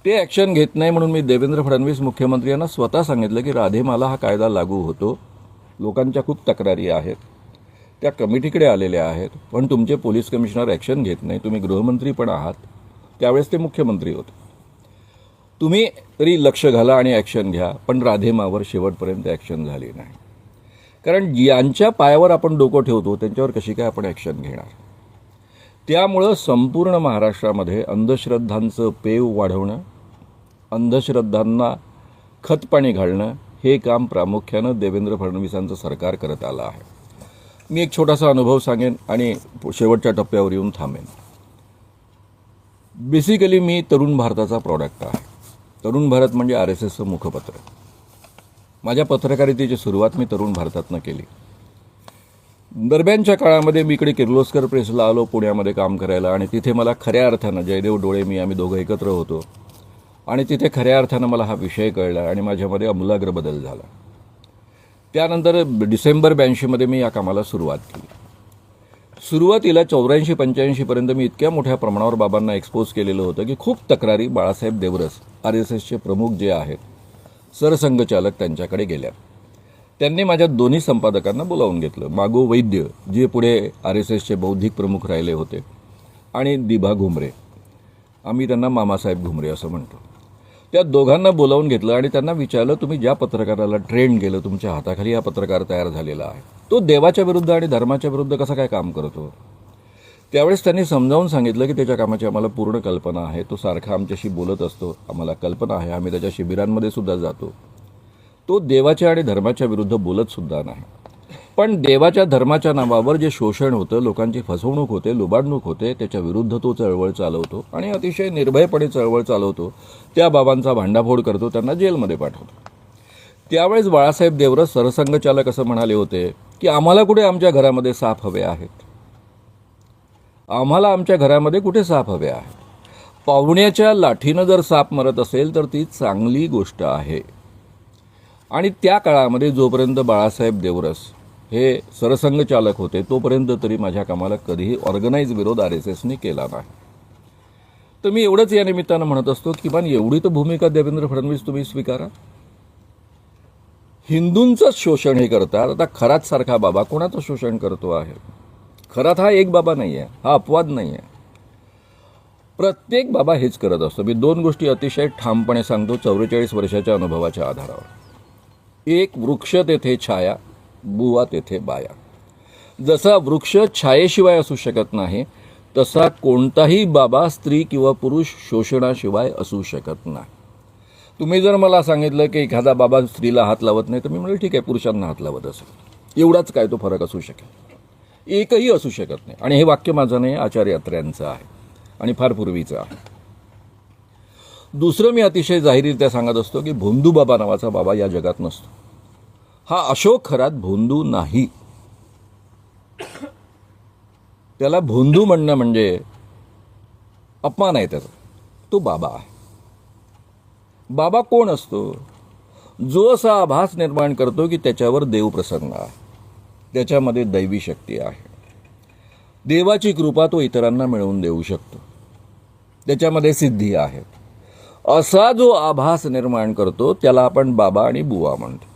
ते ॲक्शन घेत नाही म्हणून मी देवेंद्र फडणवीस मुख्यमंत्री यांना स्वतः सांगितलं की राधेमाला हा कायदा लागू होतो, लोकांच्या खूप तक्रारी आहेत, त्या कमिटीकडे आलेल्या आहेत, पण तुमचे पोलीस कमिशनर ॲक्शन घेत नाही. तुम्ही गृहमंत्री पण आहात, त्यावेळेस ते मुख्यमंत्री होते. तुम्ही तरी लक्ष घाला आणि ॲक्शन घ्या, पण राधेमावर शेवटपर्यंत ॲक्शन झाली नाही. कारण ज्यांच्या पायावर आपण डोकं ठेवतो त्यांच्यावर कशी काय आपण ॲक्शन घेणार. त्यामुळं संपूर्ण महाराष्ट्रामध्ये अंधश्रद्धांचं पेव वाढवणं, अंधश्रद्धांना खतपाणी घालणं हे काम प्रामुख्यानं देवेंद्र फडणवीसांचं सरकार करत आलं आहे. मी एक छोटासा अनुभव सांगेन आणि शेवटच्या टप्प्यावर येऊन थांबेन. बेसिकली मी तरुण भारताचा प्रॉडक्ट आहे. तरुण भारत म्हणजे RSSचं मुखपत्र. माझ्या पत्रकारितेची सुरुवात मी तरुण भारतातनं केली. दरम्यानच्या काळामध्ये मी इकडे किर्लोस्कर प्रेसला आलो पुण्यामध्ये काम करायला, आणि तिथे मला खऱ्या अर्थानं जयदेव डोळे आम्ही दोघं एकत्र होतो, आणि तिथे खऱ्या अर्थानं मला हा विषय कळला आणि माझ्यामध्ये आमूलाग्र बदल झाला. त्यानंतर डिसेंबर 82 मी या कामाला सुरुवात केली. सुरुवातीला 84-85पर्यंत मी इतक्या मोठ्या प्रमाणावर बाबांना एक्सपोज केलेलं होतं की खूप तक्रारी बाळासाहेब देवरस RSSचे प्रमुख जे आहेत, सरसंघचालक, त्यांच्याकडे गेल्या. त्यांनी माझ्या दोन्ही संपादकांना बोलावून घेतलं. मागो वैद्य, जे पुढे RSSचे बौद्धिक प्रमुख राहिले होते, आणि दिभा घुमरे, आम्ही त्यांना मामासाहेब घुमरे असं म्हणतो. त्या दोघांना बोलावून घेतलं आणि त्यांना विचारलं, तुम्ही ज्या पत्रकाराला ट्रेन केलं, तुमच्या हाताखाली हा पत्रकार तयार झालेला आहे, तो देवाच्या विरुद्ध आणि धर्माच्या विरुद्ध कसं काय काम करतो. त्यावेळेस त्यांनी समजावून सांगितलं की त्याच्या कामाची आम्हाला पूर्ण कल्पना आहे, तो सारखा आमच्याशी बोलत असतो, आम्हाला कल्पना आहे, आम्ही त्याच्या शिबिरांमध्ये सुद्धा जातो. तो देवाच्या आणि धर्माच्या विरुद्ध बोलत सुद्धा नाही, पण देवाच्या धर्माच्या नावावर जे शोषण होतं, लोकांची फसवणूक होते, लुबाडणूक होते, त्याच्या विरुद्ध तो चळवळ चालवतो आणि अतिशय निर्भयपणे चळवळ चालवतो. त्या बाबांचा भांडाफोड करतो, त्यांना जेलमध्ये पाठवतो. त्यावेळेस बाळासाहेब देवरस सरसंघचालक असं म्हणाले होते की आम्हाला कुठे आमच्या घरामध्ये साप हवे आहेत, आम्हाला आमच्या घरामध्ये कुठे साप हवे आहेत. पाहुण्याच्या लाठीनं जर साप मरत असेल तर ती चांगली गोष्ट आहे. आणि त्या काळामध्ये जोपर्यंत बाळासाहेब देवरस हे सरसंघचालक होते तोपर्यंत तरी माझ्या कामाला कधीही ऑर्गनाइज विरोध RSSने केला नाही. तर मी एवढंच या निमित्तानं म्हणत असतो, किमान एवढी तर भूमिका देवेंद्र फडणवीस तुम्ही स्वीकारा. हिंदूंचंच शोषण हे करतात. आता खरात सारखा बाबा कोणाचं शोषण करतो आहे. खरात हा एक बाबा नाही आहे, हा अपवाद नाही आहे. प्रत्येक बाबा हेच करत असतो. मी दोन गोष्टी अतिशय ठामपणे सांगतो 44 वर्षाच्या अनुभवाच्या आधारावर. एक, वृक्ष तेथे छाया, बुवा तेथे बाया. जसा वृक्ष छायेशिवाय असू शकत नाही, तसा कोणताही बाबा स्त्री किंवा पुरुष शोषणाशिवाय असू शकत नाही. तुम्ही जर मला सांगितलं की एखादा बाबा स्त्रीला हात लावत नाही, तर मी म्हणेल ठीक आहे, पुरुषांना हात लावत असेल, एवढाच काय तो फरक असू शकेल. एकही असू शकत नाही. आणि हे वाक्य माझं नाही, आचार्य अत्र्यांचं आहे आणि फार पूर्वीचं आहे. दुसरं, मी अतिशय जाहीररित्या सांगत असतो की भोंदू बाबा नावाचा बाबा या जगात नसतो. हा अशोक खरात भोंदू नाही. त्याला भोंदू म्हणणं म्हणजे अपमान आहे त्याचा. तो बाबा आहे. बाबा कोण असतो? जो असा आभास निर्माण करतो की त्याच्यावर देव प्रसन्न आहे, त्याच्यामध्ये दैवी शक्ती आहे, देवाची कृपा तो इतरांना मिळवून देऊ शकतो, त्याच्यामध्ये सिद्धी आहे, असा जो आभास निर्माण करतो त्याला आपण बाबा आणि बुवा म्हणतो.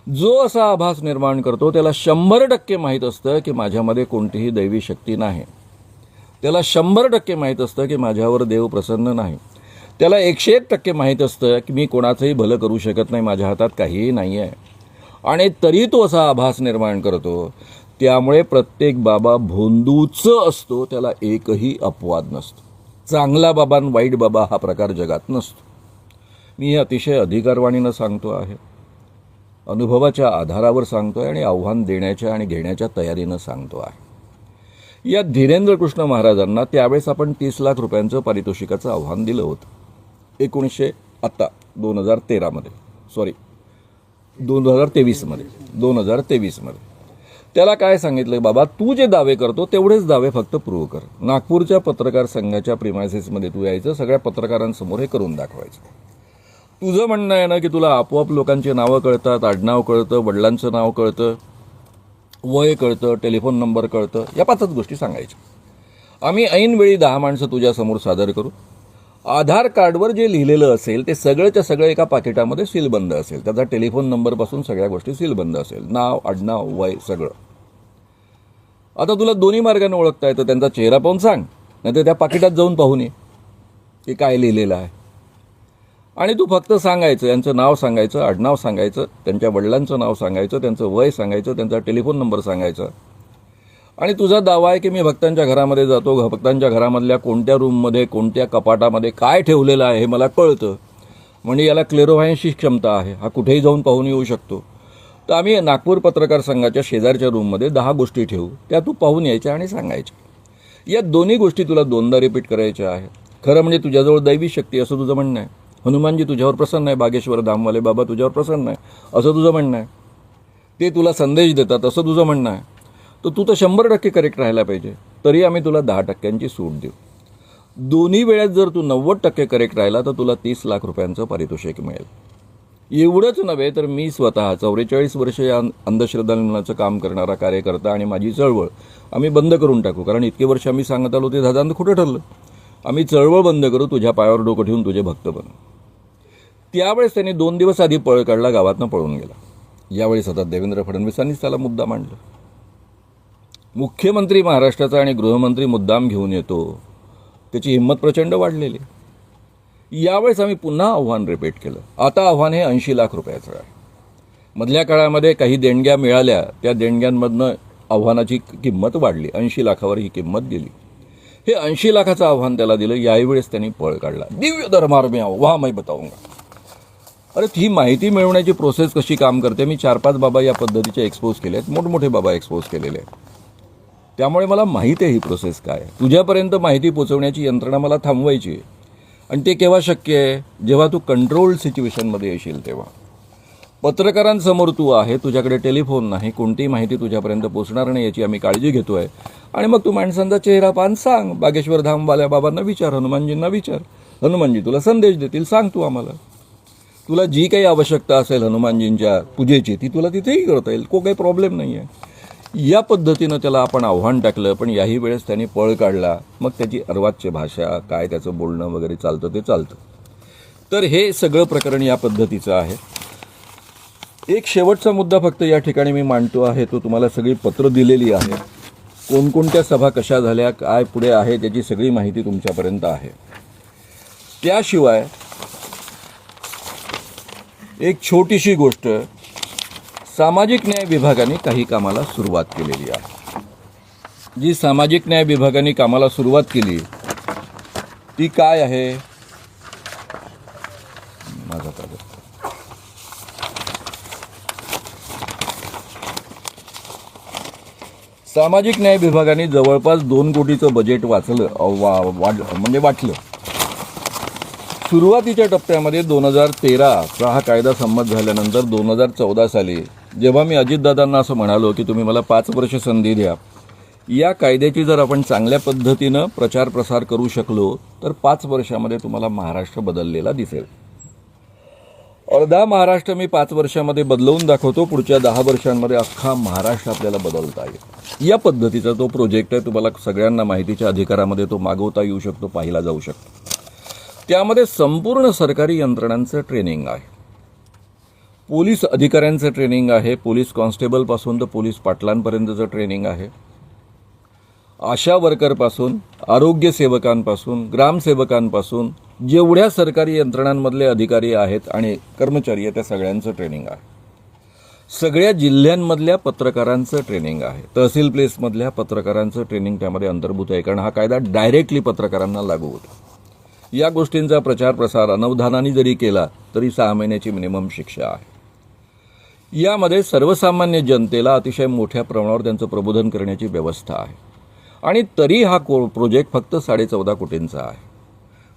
जो असा आभास निर्माण करतो त्याला 100% माहीत असतं की माझ्यामध्ये कोणतीही दैवी शक्ती नाही, त्याला 100% माहीत असतं की माझ्यावर देव प्रसन्न नाही, त्याला 101% माहीत असतं की मी कोणाचंही भलं करू शकत नाही, माझ्या हातात काहीही नाही आहे, आणि तरी तो असा आभास निर्माण करतो. त्यामुळे प्रत्येक बाबा भोंदूच असतो, त्याला एकही अपवाद नसतो. चांगला बाबा आणि वाईट बाबा हा प्रकार जगात नसतो. मी हे अतिशय अधिकारवाणीनं सांगतो आहे, अनुभवाच्या आधारावर सांगतो आहे आणि आव्हान देण्याच्या आणि घेण्याच्या तयारीनं सांगतो आहे. या धीरेंद्र कृष्ण महाराजांना त्यावेळेस आपण 30 लाख रुपयांचं पारितोषिकाचं आव्हान दिलं होतं 2023 मध्ये. त्याला काय सांगितलं, बाबा तू जे दावे करतो तेवढेच दावे फक्त प्रूव्ह कर. नागपूरच्या पत्रकार संघाच्या प्रिमायसेसमध्ये तू यायचं, सगळ्या पत्रकारांसमोर हे करून दाखवायचं. तुझं म्हणणं आहे ना की तुला आपोआप लोकांची नावं कळतात, आडनाव कळतं, वडिलांचं नाव कळतं, वय कळतं, टेलिफोन नंबर कळतं, या 5च गोष्टी सांगायच्या. आम्ही ऐनवेळी 10 माणसं तुझ्यासमोर सादर करू. आधार कार्डवर जे लिहिलेलं असेल ते सगळंच्या सगळं एका पाकिटामध्ये सीलबंद असेल, त्याचा टेलिफोन नंबरपासून सगळ्या गोष्टी सीलबंद असेल, नाव, आडनाव, वय सगळं. आता तुला दोन्ही मार्गाने ओळखता येतं, त्यांचा चेहरा पाहून सांग, नाही तर त्या पाकिटात जाऊन पाहून ये की काय लिहिलेलं आहे. आणि तू फक्त सांगायचं, यांचं नाव सांगायचं, आडनाव सांगायचं, त्यांच्या वडिलांचं नाव सांगायचं, त्यांचं वय सांगायचं, त्यांचा टेलिफोन नंबर सांगायचा. आणि तुझा दावा आहे की मी भक्तांच्या घरामध्ये जातो, भक्तांच्या घरामधल्या कोणत्या रूममध्ये, कोणत्या कपाटामध्ये काय ठेवलेलं आहे हे मला कळतं, म्हणजे याला क्लेरोव्हायन्सची क्षमता आहे, हा कुठेही जाऊन पाहून येऊ शकतो. तर आम्ही नागपूर पत्रकार संघाच्या शेजारच्या रूममध्ये 10 गोष्टी ठेवू, त्या तू पाहून यायच्या आणि सांगायच्या. या दोन्ही गोष्टी तुला 2दा रिपीट करायच्या आहेत. खरं म्हणजे तुझ्याजवळ दैवी शक्ती असं तुझं म्हणणं आहे. हनुमानजी तुझ्यावर प्रसन्न आहे, बागेश्वर धामवाले बाबा तुझ्यावर प्रसन्न आहे असं तुझं म्हणणं आहे. ते तुला संदेश देतात असं तुझं म्हणणं आहे. तर तू तर 100% करेक्ट राहायला पाहिजे, तरी आम्ही तुला 10% सूट देऊ. दोन्ही वेळेत जर तू 90% करेक्ट राहिला तर तुला 30 लाख रुपयांचं पारितोषिक मिळेल. एवढंच नव्हे तर मी स्वतः 44 वर्ष या अंधश्रद्धा निर्मूलनाचं काम करणारा कार्यकर्ता आणि माझी चळवळ आम्ही बंद करून टाकू, कारण इतके वर्ष आम्ही सांगत आलो ते दादांत खोटं ठरलं. आम्ही चळवळ बंद करू, तुझ्या पायावर डोकं ठेवून तुझे भक्त बनू. त्यावेळेस त्यांनी 2 दिवस आधी पळ काढला, गावातनं पळून गेला. यावेळेस आता देवेंद्र फडणवीसांनीच त्याला मुद्दा मांडला. मुख्यमंत्री महाराष्ट्राचा आणि गृहमंत्री मुद्दाम घेऊन येतो, त्याची हिंमत प्रचंड वाढलेली. यावेळेस आम्ही पुन्हा आव्हान रिपीट केलं. आता आव्हान हे 80 लाख रुपयाचं आहे. मधल्या काळामध्ये काही देणग्या मिळाल्या, त्या देणग्यांमधनं आव्हानाची किंमत वाढली, 80 लाखावर ही किंमत गेली. हे 80 लाखाचं आव्हान त्याला दिलं. यावेळेस त्यांनी पळ काढला. दिव्य दरबार में आओ, वहां मैं बताऊंगा. अरे ही माहिती मिळवण्याची प्रोसेस कशी काम करते, मी 4-5 बाबा या पद्धतीचे एक्सपोज केले आहेत, मोठमोठे बाबा एक्सपोज केलेले आहेत. त्यामुळे मला माहिती आहे ही प्रोसेस काय आहे. तुझ्यापर्यंत माहिती पोचवण्याची यंत्रणा मला थांबवायची आहे. आणि ते केव्हा शक्य आहे, जेव्हा तू कंट्रोल्ड सिच्युएशनमध्ये येशील तेव्हा. पत्रकारांसमोर तू आहे, तुझ्याकडे टेलिफोन नाही, कोणतीही माहिती तुझ्यापर्यंत पोचणार नाही याची आम्ही काळजी घेतोय. आणि मग तू माणसांचा चेहरा पाहून सांग. बागेश्वर धामवाल्या बाबांना विचार, हनुमानजींना विचार, हनुमानजी तुला संदेश देतील. सांग तू आम्हाला, तुला जी काही आवश्यकता असेल हनुमानजींच्या पूजेची ती तुला तिथेही करता येईल, काही प्रॉब्लेम नाही आहे. या पद्धतीनं त्याला आपण आव्हान टाकलं, पण याही वेळेस त्यांनी पळ काढला. मग त्याची अर्वाच्य भाषा, काय त्याचं बोलणं वगैरे चालतं ते चालतं. तर हे सगळं प्रकरण या पद्धतीचं आहे. एक शेवटचा मुद्दा फक्त या ठिकाणी मी मांडतो आहे, तो तुम्हाला सगळी पत्र दिलेली आहे. कोणकोणत्या सभा कशा झाल्या, काय पुढे आहे त्याची सगळी माहिती तुमच्यापर्यंत आहे. त्याशिवाय एक छोटीशी गोष्ट, सामाजिक न्याय विभागाने काही कामाला सुरुवात केलेली आहे. जी सामाजिक न्याय विभागाने कामाला सुरुवात केली ती काय आहे, माझा कागद. सामाजिक न्याय विभागाने जवळपास 2 कोटीचं बजेट वाटलं. सुरुवातीच्या टप्प्यामध्ये 2013चा हा कायदा संमत झाल्यानंतर 2014 साली जेव्हा मी अजितदादांना असं म्हणालो की तुम्ही मला 5 वर्ष संधी द्या, या कायद्याची जर आपण चांगल्या पद्धतीनं प्रचार प्रसार करू शकलो तर 5 वर्षामध्ये तुम्हाला महाराष्ट्र बदललेला दिसेल. अर्धा महाराष्ट्र मी 5 वर्षामध्ये बदलवून दाखवतो. पुढच्या 10 वर्षांमध्ये अख्खा महाराष्ट्र आपल्याला बदलता येईल. या पद्धतीचा तो प्रोजेक्ट आहे. तुम्हाला सगळ्यांना माहितीच्या अधिकारामध्ये तो मागवता येऊ शकतो, पाहिला जाऊ शकतो. त्यामध्ये संपूर्ण सरकारी यंत्रणांचं ट्रेनिंग आहे. पोलीस अधिकाऱ्यांचं ट्रेनिंग आहे, पोलीस कॉन्स्टेबलपासून तर पोलीस पाटलांपर्यंतचं ट्रेनिंग आहे. आशा वर्करपासून, आरोग्य सेवकांपासून, ग्रामसेवकांपासून, जेवढ्या सरकारी यंत्रणांमधले अधिकारी आहेत आणि कर्मचारी आहेत त्या सगळ्यांचं ट्रेनिंग आहे. सगळ्या जिल्ह्यांमधल्या पत्रकारांचं ट्रेनिंग आहे. तहसील प्लेसमधल्या पत्रकारांचं ट्रेनिंग त्यामध्ये अंतर्भूत आहे, कारण हा कायदा डायरेक्टली पत्रकारांना लागू होतो. या गोष्टींचा प्रचार प्रसार अनवधानाने जरी केला तरी 6 महिन्याची मिनिमम शिक्षा आहे. यामध्ये सर्वसामान्य जनतेला अतिशय मोठ्या प्रमाणावर त्यांचं प्रबोधन करण्याची व्यवस्था आहे. आणि तरी हा प्रोजेक्ट फक्त 14.5 कोटींचा आहे.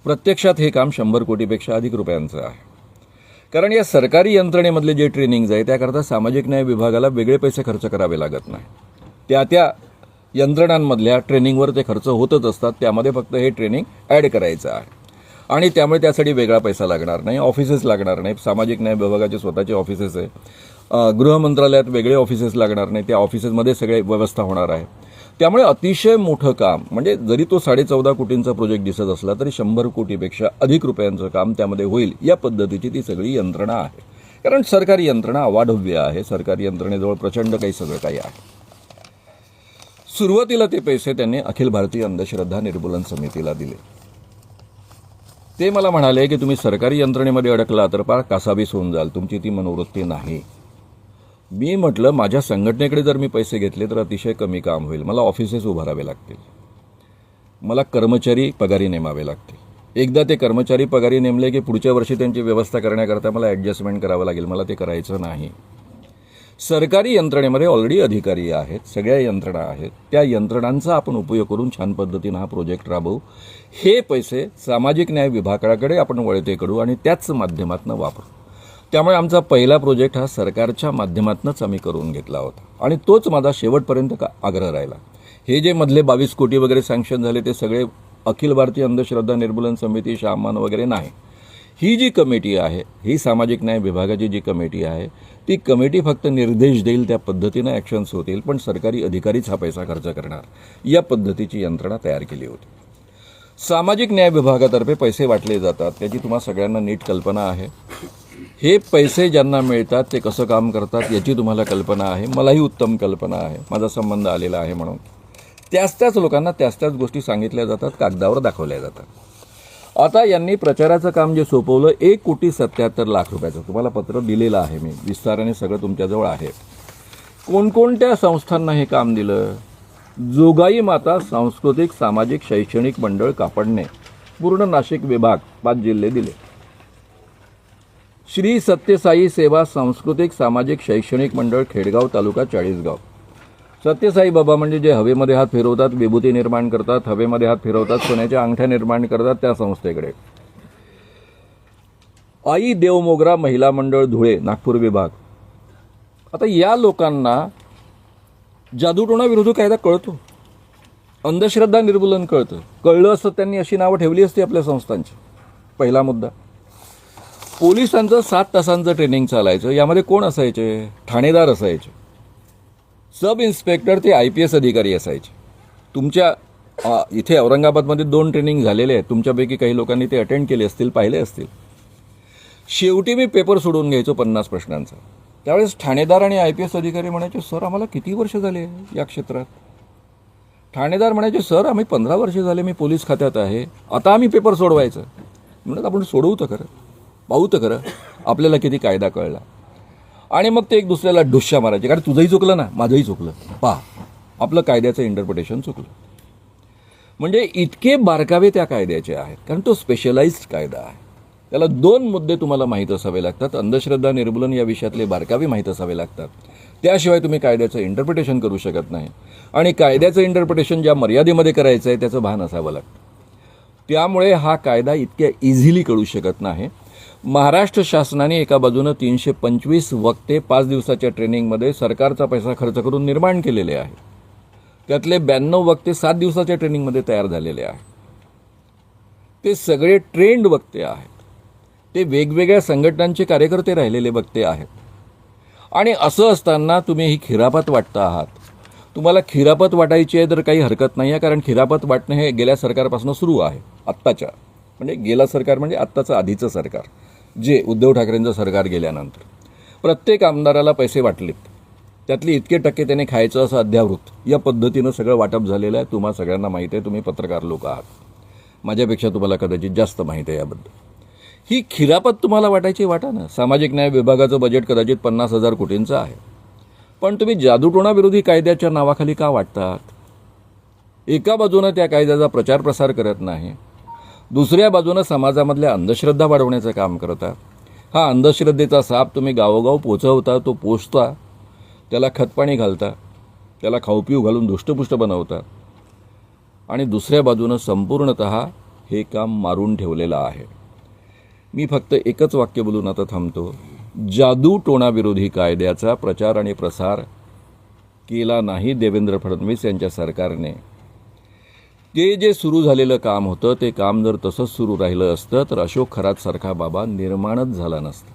प्रत्यक्षात हे काम 100 कोटीपेक्षा अधिक रुपयांचं आहे. कारण या सरकारी यंत्रणेमधले जे ट्रेनिंग्ज आहे त्याकरता सामाजिक न्याय विभागाला वेगळे पैसे खर्च करावे लागत नाही. त्या यंत्रणांमधल्या ट्रेनिंगवर ते खर्च होतच असतात. त्यामध्ये फक्त हे ट्रेनिंग ॲड करायचं आहे आणि त्यामुळे त्यासाठी वेगळा पैसा लागणार नाही, ऑफिसेस लागणार नाही. सामाजिक न्याय विभागाचे स्वतःचे ऑफिसेस आहे. गृह मंत्रालयात वेगळे ऑफिसेस लागणार नाही, त्या ऑफिसेसमध्ये सगळे व्यवस्था होणार आहे. त्यामुळे अतिशय मोठं काम, म्हणजे जरी तो 14.5 कोटींचा प्रोजेक्ट दिसत असला तरी 100 कोटीपेक्षा अधिक रुपयांचं काम त्यामध्ये होईल. या पद्धतीची ती सगळी यंत्रणा आहे. कारण सरकारी यंत्रणा अवाढव्य आहे. सरकारी यंत्रणेजवळ प्रचंड काही सगळं काही आहे. सुरुवातीला ते पैसे त्यांनी अखिल भारतीय अंधश्रद्धा निर्मूलन समितीला दिले. ते मला म्हणाले की तुम्ही सरकारी यंत्रणेमध्ये अडकला तर फार कासावीस होऊन जाल, तुमची ती मनोवृत्ती नाही. मी म्हटलं माझ्या संघटनेकडे जर मी पैसे घेतले तर अतिशय कमी काम होईल. मला ऑफिसेस उभारावे लागतील, मला कर्मचारी पगारी नेमावे लागतील. एकदा ते कर्मचारी पगारी नेमले की पुढच्या वर्षी त्यांची व्यवस्था करण्याकरता मला ॲडजस्टमेंट करावं लागेल. मला ते करायचं नाही. सरकारी यंत्रणेमध्ये ऑलरेडी अधिकारी आहेत, सगळ्या यंत्रणा आहेत. त्या यंत्रणांचा आपण उपयोग करून छान पद्धतीनं हा प्रोजेक्ट राबवू. हे पैसे सामाजिक न्याय विभागाकडे आपण वळते करू आणि त्याच माध्यमातून वापरू. त्यामुळे आमचा पहिला प्रोजेक्ट हा सरकारच्या माध्यमातूनच आम्ही करून घेतला होता आणि तोच माझा शेवटपर्यंत आग्रह राहिला. हे जे मधले 22 कोटी वगैरे सँक्शन झाले ते सगळे अखिल भारतीय अंधश्रद्धा निर्मूलन समिती, शाहमान वगैरे नाही. ही जी कमिटी आहे, ही सामाजिक न्याय विभागाची जी कमिटी आहे, ती कमिटी फक्त निर्देश देईल, त्या पद्धतीनं ॲक्शन्स होतील, पण सरकारी अधिकारीच हा पैसा खर्च करणार. या पद्धतीची यंत्रणा तयार केली होती. सामाजिक न्याय विभागातर्फे पैसे वाटले जातात, त्याची तुम्हाला सगळ्यांना नीट कल्पना आहे. हे पैसे ज्यांना मिळतात ते कसं काम करतात याची तुम्हाला कल्पना आहे, मलाही उत्तम कल्पना आहे, माझा संबंध आलेला आहे. म्हणून त्याच लोकांना त्याच गोष्टी सांगितल्या जातात, कागदावर दाखवल्या जातात. आता यांनी प्रचाराचं काम जे सोपवलं, 1,77,00,000 रुपयाचं तुम्हाला पत्र दिलेलं आहे, मी विस्ताराने सगळं तुमच्याजवळ आहे. कोणकोणत्या संस्थांना हे काम दिलं? जोगाई माता सांस्कृतिक सामाजिक शैक्षणिक मंडळ कापडणे, पूर्ण नाशिक विभाग, 5 जिल्हे दिले. श्री सत्यसाई सेवा सांस्कृतिक सामाजिक शैक्षणिक मंडळ खेडगाव तालुका चाळीसगाव. सत्यसाई बाबा म्हणजे जे हवेमध्ये हात फिरवतात, विभूती निर्माण करतात, हवेमध्ये हात फिरवतात, सोन्याच्या अंगठ्या निर्माण करतात, त्या संस्थेकडे. आई देवमोगरा महिला मंडळ धुळे नागपूर विभाग. आता या लोकांना जादूटोणा विरोधी कायदा कळतो, अंधश्रद्धा निर्मूलन कळलं असतं त्यांनी अशी नावं ठेवली असती आपल्या संस्थांची. पहिला मुद्दा. पोलिसांचं 7 तासांचं ट्रेनिंग चालायचं. यामध्ये कोण असायचे? ठाणेदार असायचे, सब इन्स्पेक्टर ते IPS अधिकारी असायचे. तुमच्या इथे औरंगाबादमध्ये 2 ट्रेनिंग झालेले आहेत, तुमच्यापैकी काही लोकांनी ते अटेंड केले असतील, पाहिले असतील. शेवटी मी पेपर सोडून घ्यायचो 50 प्रश्नांचा. त्यावेळेस ठाणेदार आणि IPS अधिकारी म्हणायचे, सर आम्हाला किती वर्ष झाले या क्षेत्रात? ठाणेदार म्हणायचे, सर आम्ही 15 वर्ष झाले, मी पोलीस खात्यात आहे, आता आम्ही पेपर सोडवायचं. म्हणत आपण सोडवू तर खरं, पाहू तर खरं आपल्याला किती कायदा कळला. आणि मग ते एक दुसऱ्याला डुश्या मारायचे, कारण तुझंही चुकलं ना, माझंही चुकलं, पहा आपलं कायद्याचं इंटरप्रिटेशन चुकलं. म्हणजे इतके बारकावे त्या कायद्याचे आहेत, कारण तो स्पेशलाइज्ड कायदा आहे. त्याला 2 मुद्दे तुम्हाला माहीत असावे लागतात. अंधश्रद्धा निर्मूलन या विषयातले बारकावे माहीत असावे लागतात, त्याशिवाय तुम्ही कायद्याचं इंटरप्रिटेशन करू शकत नाही. आणि कायद्याचं इंटरप्रिटेशन ज्या मर्यादेमध्ये करायचं आहे त्याचं भान असावं लागतं. त्यामुळे हा कायदा इतक्या इझिली कळू शकत नाही. महाराष्ट्र शासनाने एका बाजूनं 325 वक्ते 5 दिवसाच्या ट्रेनिंगमध्ये सरकारचा पैसा खर्च करून निर्माण केलेले आहे. त्यातले 92 वक्ते 7 दिवसाच्या ट्रेनिंगमध्ये तयार झालेले आहेत. ते सगळे ट्रेंड वक्ते आहेत, ते वेगवेगळ्या संघटनांचे कार्यकर्ते राहिलेले वक्ते आहेत. आणि असं असताना तुम्ही ही खिरापत वाटता आहात. तुम्हाला खिरापत वाटायची आहे तर काही हरकत नाही आहे, कारण खिरापत वाटणं हे गेल्या सरकारपासून सुरू आहे. आत्ताच्या म्हणजे गेलं सरकार म्हणजे आत्ताचं आधीचं सरकार, जे उद्धव ठाकरेंचं सरकार गेल्यानंतर प्रत्येक आमदाराला पैसे वाटलेत, त्यातले इतके टक्के त्याने खायचं असं अध्यावृत या पद्धतीनं सगळं वाटप झालेलं आहे. तुम्हाला सगळ्यांना माहिती आहे, तुम्ही पत्रकार लोक आहात, माझ्यापेक्षा तुम्हाला कदाचित जास्त माहिती आहे याबद्दल. ही खिरापत तुम्हाला वाटायची वाटा ना. सामाजिक न्याय विभागाचं बजेट कदाचित 50,000 कोटींचं आहे, पण तुम्ही जादूटोणा विरोधी कायद्याच्या नावाखाली का वाटतात? एका बाजूनं त्या कायद्याचा प्रचार प्रसार करत नाही, दुसऱ्या बाजूनं समाजामधल्या अंधश्रद्धा वाढवण्याचं काम करता. हा अंधश्रद्धेचा साप तुम्ही गावोगाव पोचवता, तो पोचता, त्याला खतपाणी घालता, त्याला खाऊपिऊ घालून दुष्टपुष्ट बनवता. आणि दुसऱ्या बाजूनं संपूर्णतः हे काम मारून ठेवलेलं आहे. मी फक्त एकच वाक्य बोलून आता थांबतो. जादूटोणाविरोधी कायद्याचा प्रचार आणि प्रसार केला नाही देवेंद्र फडणवीस यांच्या सरकारने. ते जे सुरू झालेलं काम होतं ते काम जर तसंच सुरू राहिलं असतं तर अशोक खरातसारखा बाबा निर्माणच झाला नसता.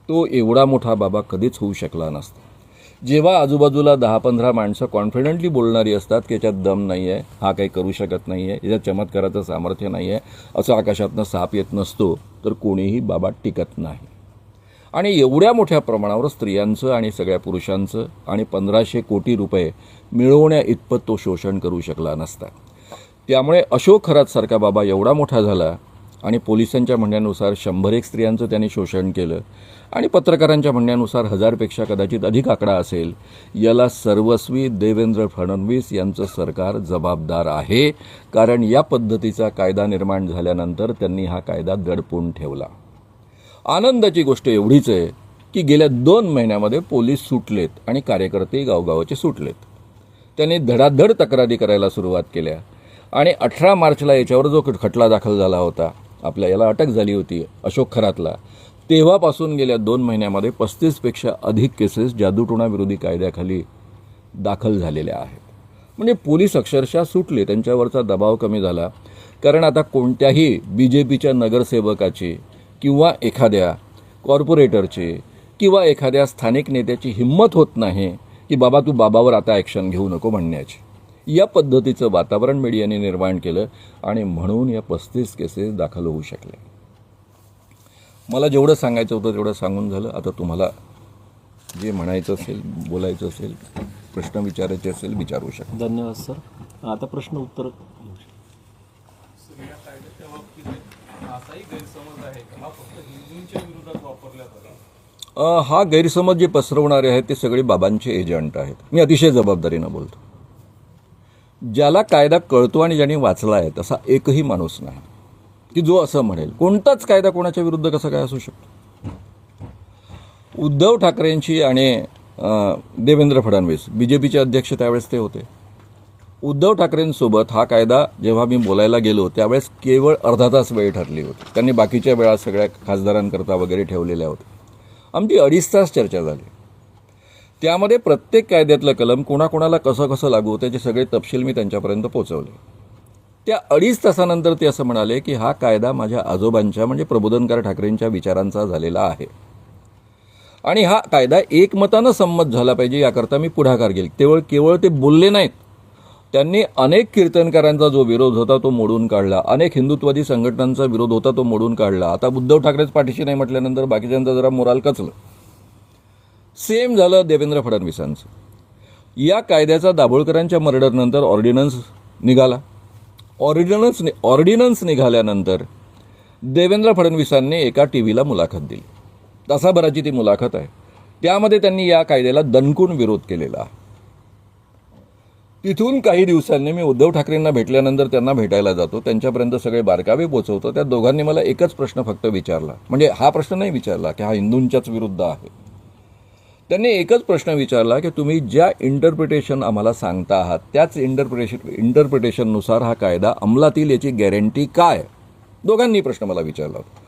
तो एवढा मोठा बाबा कधीच होऊ शकला नसता. जेव्हा आजूबाजूला 10-15 माणसं कॉन्फिडंटली बोलणारी असतात की याच्यात दम नाही आहे, हा काही करू शकत नाही आहे, याच्यात चमत्काराचं सामर्थ्य नाही आहे, असं आकाशातनं साप येत नसतो, तर कोणीही बाबा टिकत नाही. आणि एवढ्या मोठ्या प्रमाणावर स्त्रियांचं आणि सगळ्या पुरुषांचं आणि 1500 कोटी रुपये मिळवण्या इतपत तो शोषण करू शकला नसता. त्यामुळे अशोक खरातसारखा बाबा एवढा मोठा झाला आणि पोलिसांच्या म्हणण्यानुसार 101 स्त्रियांचं त्यांनी शोषण केलं आणि पत्रकारांच्या म्हणण्यानुसार 1000पेक्षा कदाचित अधिक आकडा असेल. याला सर्वस्वी देवेंद्र फडणवीस यांचं सरकार जबाबदार आहे. कारण या पद्धतीचा कायदा निर्माण झाल्यानंतर त्यांनी हा कायदा दडपून ठेवला. आनंदाची गोष्ट एवढीच आहे की गेल्या 2 महिन्यामध्ये पोलीस सुटलेत आणि कार्यकर्ते गावगावाचे सुटलेत. त्यांनी धडाधड तक्रारी करायला सुरुवात केल्या आणि 18 मार्चला याच्यावर जो खटला दाखल झाला होता, आपल्या याला अटक झाली होती अशोक खरातला, तेव्हापासून गेल्या 2 महिन्यामध्ये 35पेक्षा अधिक केसेस जादूटोणाविरोधी कायद्याखाली दाखल झालेल्या आहेत. म्हणजे पोलीस अक्षरशः सुटले, त्यांच्यावरचा दबाव कमी झाला. कारण आता कोणत्याही BJPच्या नगरसेवकाची किंवा एखाद्या कॉर्पोरेटरची किंवा एखाद्या स्थानिक नेत्याची हिंमत होत नाही की बाबा तू बाबावर आता ॲक्शन घेऊ नको म्हणण्याची. या पद्धतीचं वातावरण मीडियाने निर्माण केलं आणि म्हणून या 35 केसेस दाखल होऊ शकल्या. मला जेवढं सांगायचं होतं तेवढं सांगून झालं. आता तुम्हाला जे म्हणायचं असेल, बोलायचं असेल, प्रश्न विचारायचे असेल विचारू शकता. धन्यवाद सर. आता प्रश्न उत्तर. हा गैरसमज जे पसरवणारे आहेत ते सगळे बाबांचे एजंट आहेत. मी अतिशय जबाबदारीनं बोलतो. ज्याला कायदा कळतो आणि ज्याने वाचला आहे तसा एकही माणूस नाही की जो असं म्हणेल कोणताच कायदा कोणाच्या विरुद्ध कसा काय असू शकतो. उद्धव ठाकरेंची आणि देवेंद्र फडणवीस BJPचे अध्यक्ष त्यावेळेस ते होते. उद्धव ठाकरेंसोबत हा कायदा जेव्हा मी बोलायला गेलो त्यावेळेस केवळ अर्धा तास वेळ ठरली होती. त्यांनी बाकीच्या वेळा सगळ्या खासदारांकरता वगैरे ठेवलेल्या होत्या. आमची 2.5 तास चर्चा झाली. त्यामध्ये प्रत्येक कायद्यातलं कलम कोणाकोणाला कसं कसं लागू त्याचे सगळे तपशील मी त्यांच्यापर्यंत पोहोचवले. त्या 2.5 तासानंतर ते असं म्हणाले की हा कायदा माझ्या आजोबांच्या म्हणजे प्रबोधनकार ठाकरेंच्या विचारांचा झालेला आहे आणि हा कायदा एकमतानं संमत झाला पाहिजे याकरता मी पुढाकार घेईल. केवळ ते बोलले नाहीत, त्यांनी अनेक कीर्तनकारांचा जो विरोध होता तो मोडून काढला. अनेक हिंदुत्ववादी संघटनांचा विरोध होता तो मोडून काढला. आता उद्धव ठाकरेच पाठीशी नाही म्हटल्यानंतर बाकीच्यांचा जरा मोराल कचलं. सेम झालं देवेंद्र फडणवीसांचं. या कायद्याचा दाभोळकरांच्या मर्डरनंतर ऑर्डिनन्स निघाला. ऑर्डिनन्स निघाल्यानंतर देवेंद्र फडणवीसांनी एका TVला मुलाखत दिली. तासाभराची ती मुलाखत आहे. त्यामध्ये त्यांनी या कायद्याला दणकून विरोध केलेला. तिथून काही दिवसांनी मी उद्धव ठाकरेंना भेटल्यानंतर त्यांना भेटायला जातो, त्यांच्यापर्यंत सगळे बारकावे पोचवतो. त्या दोघांनी मला एकच प्रश्न फक्त विचारला, म्हणजे हा प्रश्न नाही विचारला की हा हिंदूंच्याच विरुद्ध आहे. त्यांनी एकच प्रश्न विचारला की तुम्ही ज्या इंटरप्रिटेशन आम्हाला सांगता आहात त्याच इंटरप्रिटेशननुसार हा कायदा अंमलात येईल याची गॅरंटी काय. दोघांनी प्रश्न मला विचारला होता.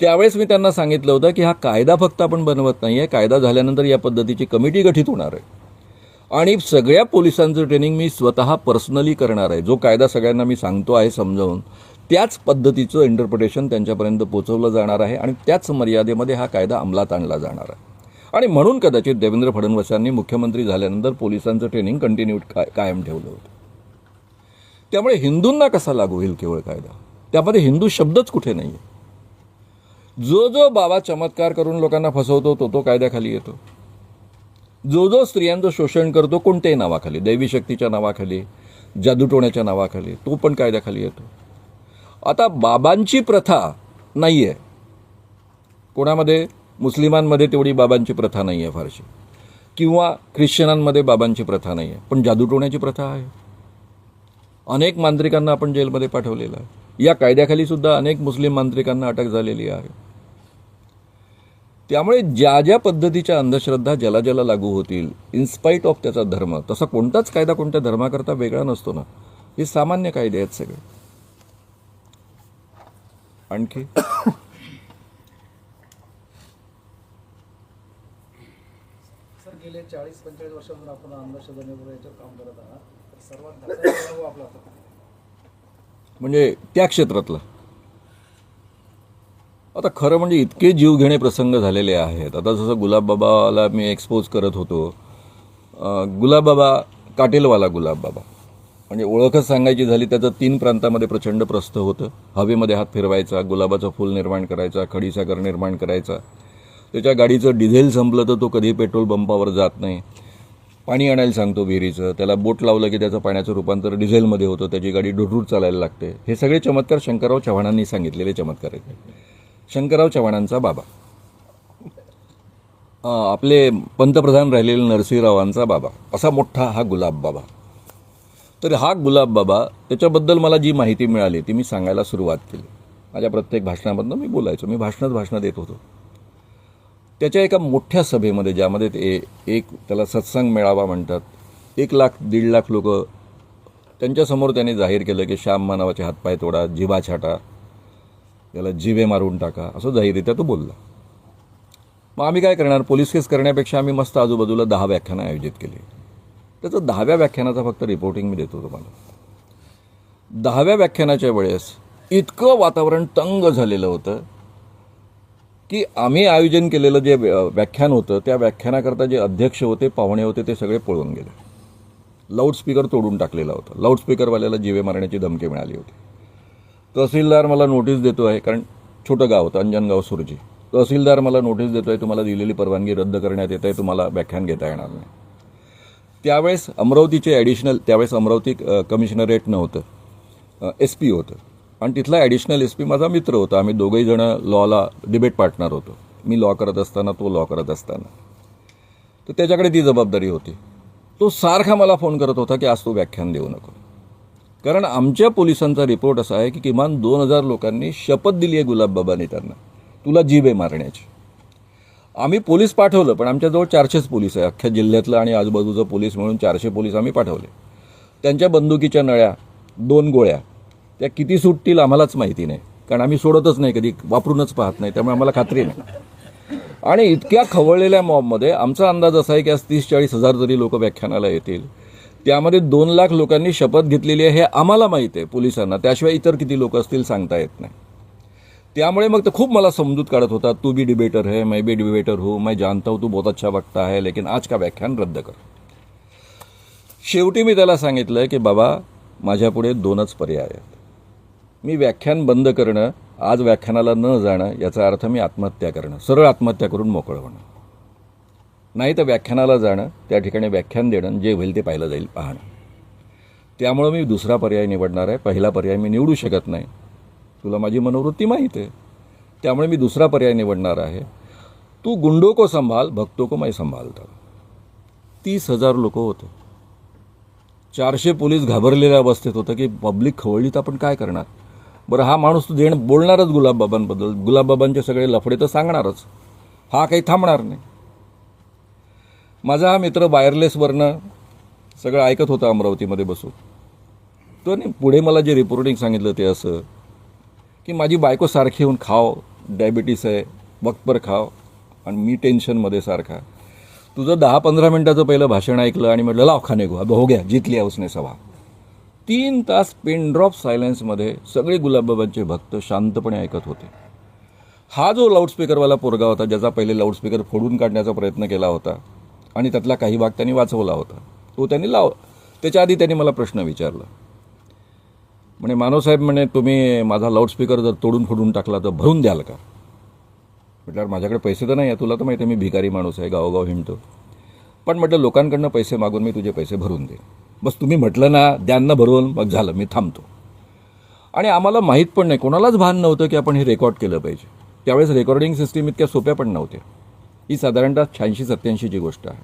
त्यावेळेस मी त्यांना सांगितलं होतं की हा कायदा फक्त आपण बनवत नाही आहे, कायदा झाल्यानंतर या पद्धतीची कमिटी गठीत होणार आहे आणि सगळ्या पोलिसांचं ट्रेनिंग मी स्वतः पर्सनली करणार आहे. जो कायदा सगळ्यांना मी सांगतो आहे समजावून त्याच पद्धतीचं इंटरप्रिटेशन त्यांच्यापर्यंत पोहोचवलं जाणार आहे आणि त्याच मर्यादेमध्ये हा कायदा अंमलात आणला जाणार आहे. आणि म्हणून कदाचित देवेंद्र फडणवीसांनी मुख्यमंत्री झाल्यानंतर पोलिसांचं ट्रेनिंग कंटिन्यू कायम ठेवलं होतं. त्यामुळे हिंदूंना कसा लागू होईल केवळ कायदा, त्यामध्ये हिंदू शब्दच कुठे नाही आहे. जो बाबा चमत्कार करून लोकांना फसवतो तो कायद्याखाली येतो. जो स्त्रियांचं शोषण करतो कोणत्याही नावाखाली, दैवी शक्तीच्या नावाखाली, जादूटोण्याच्या नावाखाली, तो पण कायद्याखाली येतो. आता बाबांची प्रथा नाही आहे कोणामध्ये, मुस्लिमांमध्ये तेवढी बाबांची प्रथा नाही आहे फारशी, किंवा ख्रिश्चनांमध्ये बाबांची प्रथा नाही आहे, पण जादूटोण्याची प्रथा आहे. अनेक मांत्रिकांना आपण जेलमध्ये पाठवलेलं आहे. या कायद्याखाली सुद्धा अनेक मुस्लिम मांत्रिकांना अटक झालेली आहे. त्यामुळे ज्या पद्धतीच्या अंधश्रद्धा ज्याला लागू होतील इन्स्पाईट ऑफ त्याचा धर्म, तसा कोणताच कायदा कोणत्या धर्माकरता वेगळा नसतो ना. हे सामान्य कायदे आहेत सगळे. आणखी सर गेले 40-45 वर्षापासून आपण अंधश्रद्धा याच्यावर काम करत आहात. सर्वात धक्कादायक अनुभव आपला होता म्हणजे त्या क्षेत्रातला. आता खरं म्हणजे इतके जीवघेणे प्रसंग झालेले आहेत. आता जसं गुलाबबाबाला मी एक्सपोज करत होतो, गुलाबबाबा काटेलवाला गुलाबबाबा म्हणजे ओळखच सांगायची झाली, त्याचं 3 प्रांतामध्ये प्रचंड प्रस्थ होतं. हवेमध्ये हात फिरवायचा, गुलाबाचं फूल निर्माण करायचा, खडीसागर निर्माण करायचा. त्याच्या गाडीचं डिझेल संपलं तर तो कधी पेट्रोल पंपावर जात नाही. पाणी आणायला सांगतो विहिरीचं, त्याला बोट लावलं की त्याचं पाण्याचं रूपांतर डिझेलमध्ये होतं, त्याची गाडी ढुरढुर चालायला लागते. हे सगळे चमत्कार शंकरराव चव्हाणांनी सांगितलेले चमत्कार आहेत. शंकरराव चव्हाणांचा बाबा, आपले पंतप्रधान राहिलेले नरसिंहरावांचा बाबा, असा मोठा हा गुलाब बाबा. तर हा गुलाब बाबा, त्याच्याबद्दल मला जी माहिती मिळाली ती मी सांगायला सुरुवात केली. माझ्या प्रत्येक भाषणामधनं मी बोलायचो, मी भाषणं देत होतो. त्याच्या एका मोठ्या सभेमध्ये, ज्यामध्ये ते एक त्याला सत्संग मेळावा म्हणतात, 1 लाख 1.5 लाख लोक, त्यांच्यासमोर त्याने जाहीर केलं की श्याम मानवाचे हातपाय तोडा, जिभा छाटा, त्याला जिवे मारून टाका, असं जाहीररित्या तो बोलला. मग आम्ही काय करणार, पोलीस केस करण्यापेक्षा आम्ही मस्त आजूबाजूला 10 व्याख्यानं आयोजित केली. त्याचं 10व्या व्याख्यानाचा फक्त रिपोर्टिंग मी देतो तुम्हाला. 10व्या व्याख्यानाच्या वेळेस इतकं वातावरण तंग झालेलं होतं की आम्ही आयोजन केलेलं जे व्याख्यान होतं त्या व्याख्यानाकरता जे अध्यक्ष होते, पाहुणे होते, ते सगळे पळून गेले. लाऊडस्पीकर तोडून टाकलेला होता. लाऊडस्पीकरवाल्याला जिवे मारण्याची धमकी मिळाली होती. तहसीलदार मला नोटीस देतो आहे, कारण छोटं गाव होतं, अंजनगाव सुरजी. तहसीलदार मला नोटीस देतो आहे, तुम्हाला दिलेली परवानगी रद्द करण्यात येत आहे, तुम्हाला व्याख्यान घेता येणार नाही. त्यावेळेस अमरावतीचे ॲडिशनल, त्यावेळेस अमरावती कमिशनरेट नव्हतं, SP होतं, आणि तिथला ॲडिशनल SP माझा मित्र होता. आम्ही दोघंही जण लॉला डिबेट पार्टनर होतो. मी लॉ करत असताना, तो लॉ करत असताना. तर त्याच्याकडे ती जबाबदारी होती. तो सारखा मला फोन करत होता की आज तो व्याख्यान देऊ नको, कारण आमच्या पोलिसांचा रिपोर्ट असा आहे की किमान 2000 लोकांनी शपथ दिली आहे गुलाबबाबांनी त्यांना, तुला जिवे मारण्याची. आम्ही पोलीस पाठवलं, पण आमच्याजवळ 400 पोलीस आहे, अख्ख्या जिल्ह्यातलं आणि आजूबाजूचं पोलीस मिळून 400 पोलीस आम्ही पाठवले. त्यांच्या बंदुकीच्या नळ्या, 2 गोळ्या, त्या किती सुटतील आम्हालाच माहिती नाही, कारण आम्ही सोडतच नाही, कधी वापरूनच पाहत नाही, त्यामुळे आम्हाला खात्री नाही. आणि इतक्या खवळलेल्या मॉबमध्ये आमचा अंदाज असा आहे की आज 30-40 हजार जरी लोक व्याख्यानाला येतील, त्यामध्ये 2 लाख लोकांनी शपथ घेतलेली आहे हे आम्हाला माहीत आहे पोलिसांना, त्याशिवाय इतर किती लोक असतील सांगता येत नाही. त्यामुळे मग तो खूप मला समजूत काढत होता, तू भी डिबेटर है, मैं भी डिबेटर हूँ, मैं जानता हूँ तू बहुत अच्छा वक्ता है, लेकिन आज का व्याख्यान रद्द कर. शेवटी मी त्याला सांगितलं की बाबा, माझ्यापुढे 2च पर्याय आहेत. मी व्याख्यान बंद करणं, आज व्याख्यानाला न जाणं, याचा अर्थ मी आत्महत्या करणं, सरळ आत्महत्या करून मोकळं होणं. नाही तर व्याख्यानाला जाणं, त्या ठिकाणी व्याख्यान देणं, जे होईल ते पाहिलं जाईल, पाहणं. त्यामुळं मी दुसरा पर्याय निवडणार आहे. पहिला पर्याय मी निवडू शकत नाही, तुला माझी मनोवृत्ती माहीत आहे. त्यामुळे मी दुसरा पर्याय निवडणार आहे. तू गुंडो को संभाल, भक्तों को मैं संभालता. 30,000 लोक होते, 400 पोलीस घाबरलेल्या अवस्थेत होतं की पब्लिक खवळली तर आपण काय करणार. बरं, हा माणूस बोलणारच गुलाबबाबांबद्दल, गुलाबबाबांचे सगळे लफडे तर सांगणारच, हा काही थांबणार नाही. माझा हा मित्र वायरलेसवरनं सगळं ऐकत होता अमरावतीमध्ये बसून. तो नाही, पुढे मला जे रिपोर्टिंग सांगितलं ते असं की माझी बायको सारखी येऊन, खाव, डायबिटीस आहे, वक्त पर खाव, आणि मी टेन्शनमध्ये सारखा. तुझं 10-15 मिनिटाचं पहिलं भाषण ऐकलं आणि म्हटलं लाव खाने गो, अब हो गया, जीत लिया उसने सभा. 3 तास पिनड्रॉप सायलेन्समध्ये सगळे गुलाबबाबांचे भक्त शांतपणे ऐकत होते. हा जो लाऊडस्पीकरवाला पोरगा होता, ज्याचा पहिले लाऊडस्पीकर फोडून काढण्याचा प्रयत्न केला होता आणि त्यातला काही भाग त्यांनी वाचवला होता, तो त्यांनी त्याच्या आधी त्यांनी मला प्रश्न विचारला. म्हणे, मानवसाहेब, म्हणे, तुम्ही माझा लाऊडस्पीकर जर तोडून फोडून टाकला तर भरून द्याल का. म्हटल्यावर माझ्याकडे पैसे तर नाही आहे, तुला तर माहिती आहे मी भिकारी माणूस आहे, गावोगाव हिंडतो, पण म्हटलं लोकांकडनं पैसे मागून मी तुझे पैसे भरून देईन, बस तुम्ही म्हटलं ना द्यांना भरून, मग झालं, मी थांबतो. आणि आम्हाला माहीत पण नाही, कोणालाच भान नव्हतं की आपण हे रेकॉर्ड केलं पाहिजे. त्यावेळेस रेकॉर्डिंग सिस्टीम इतक्या सोप्या पण नव्हत्या. ही साधारणतः 86-87ची गोष्ट आहे.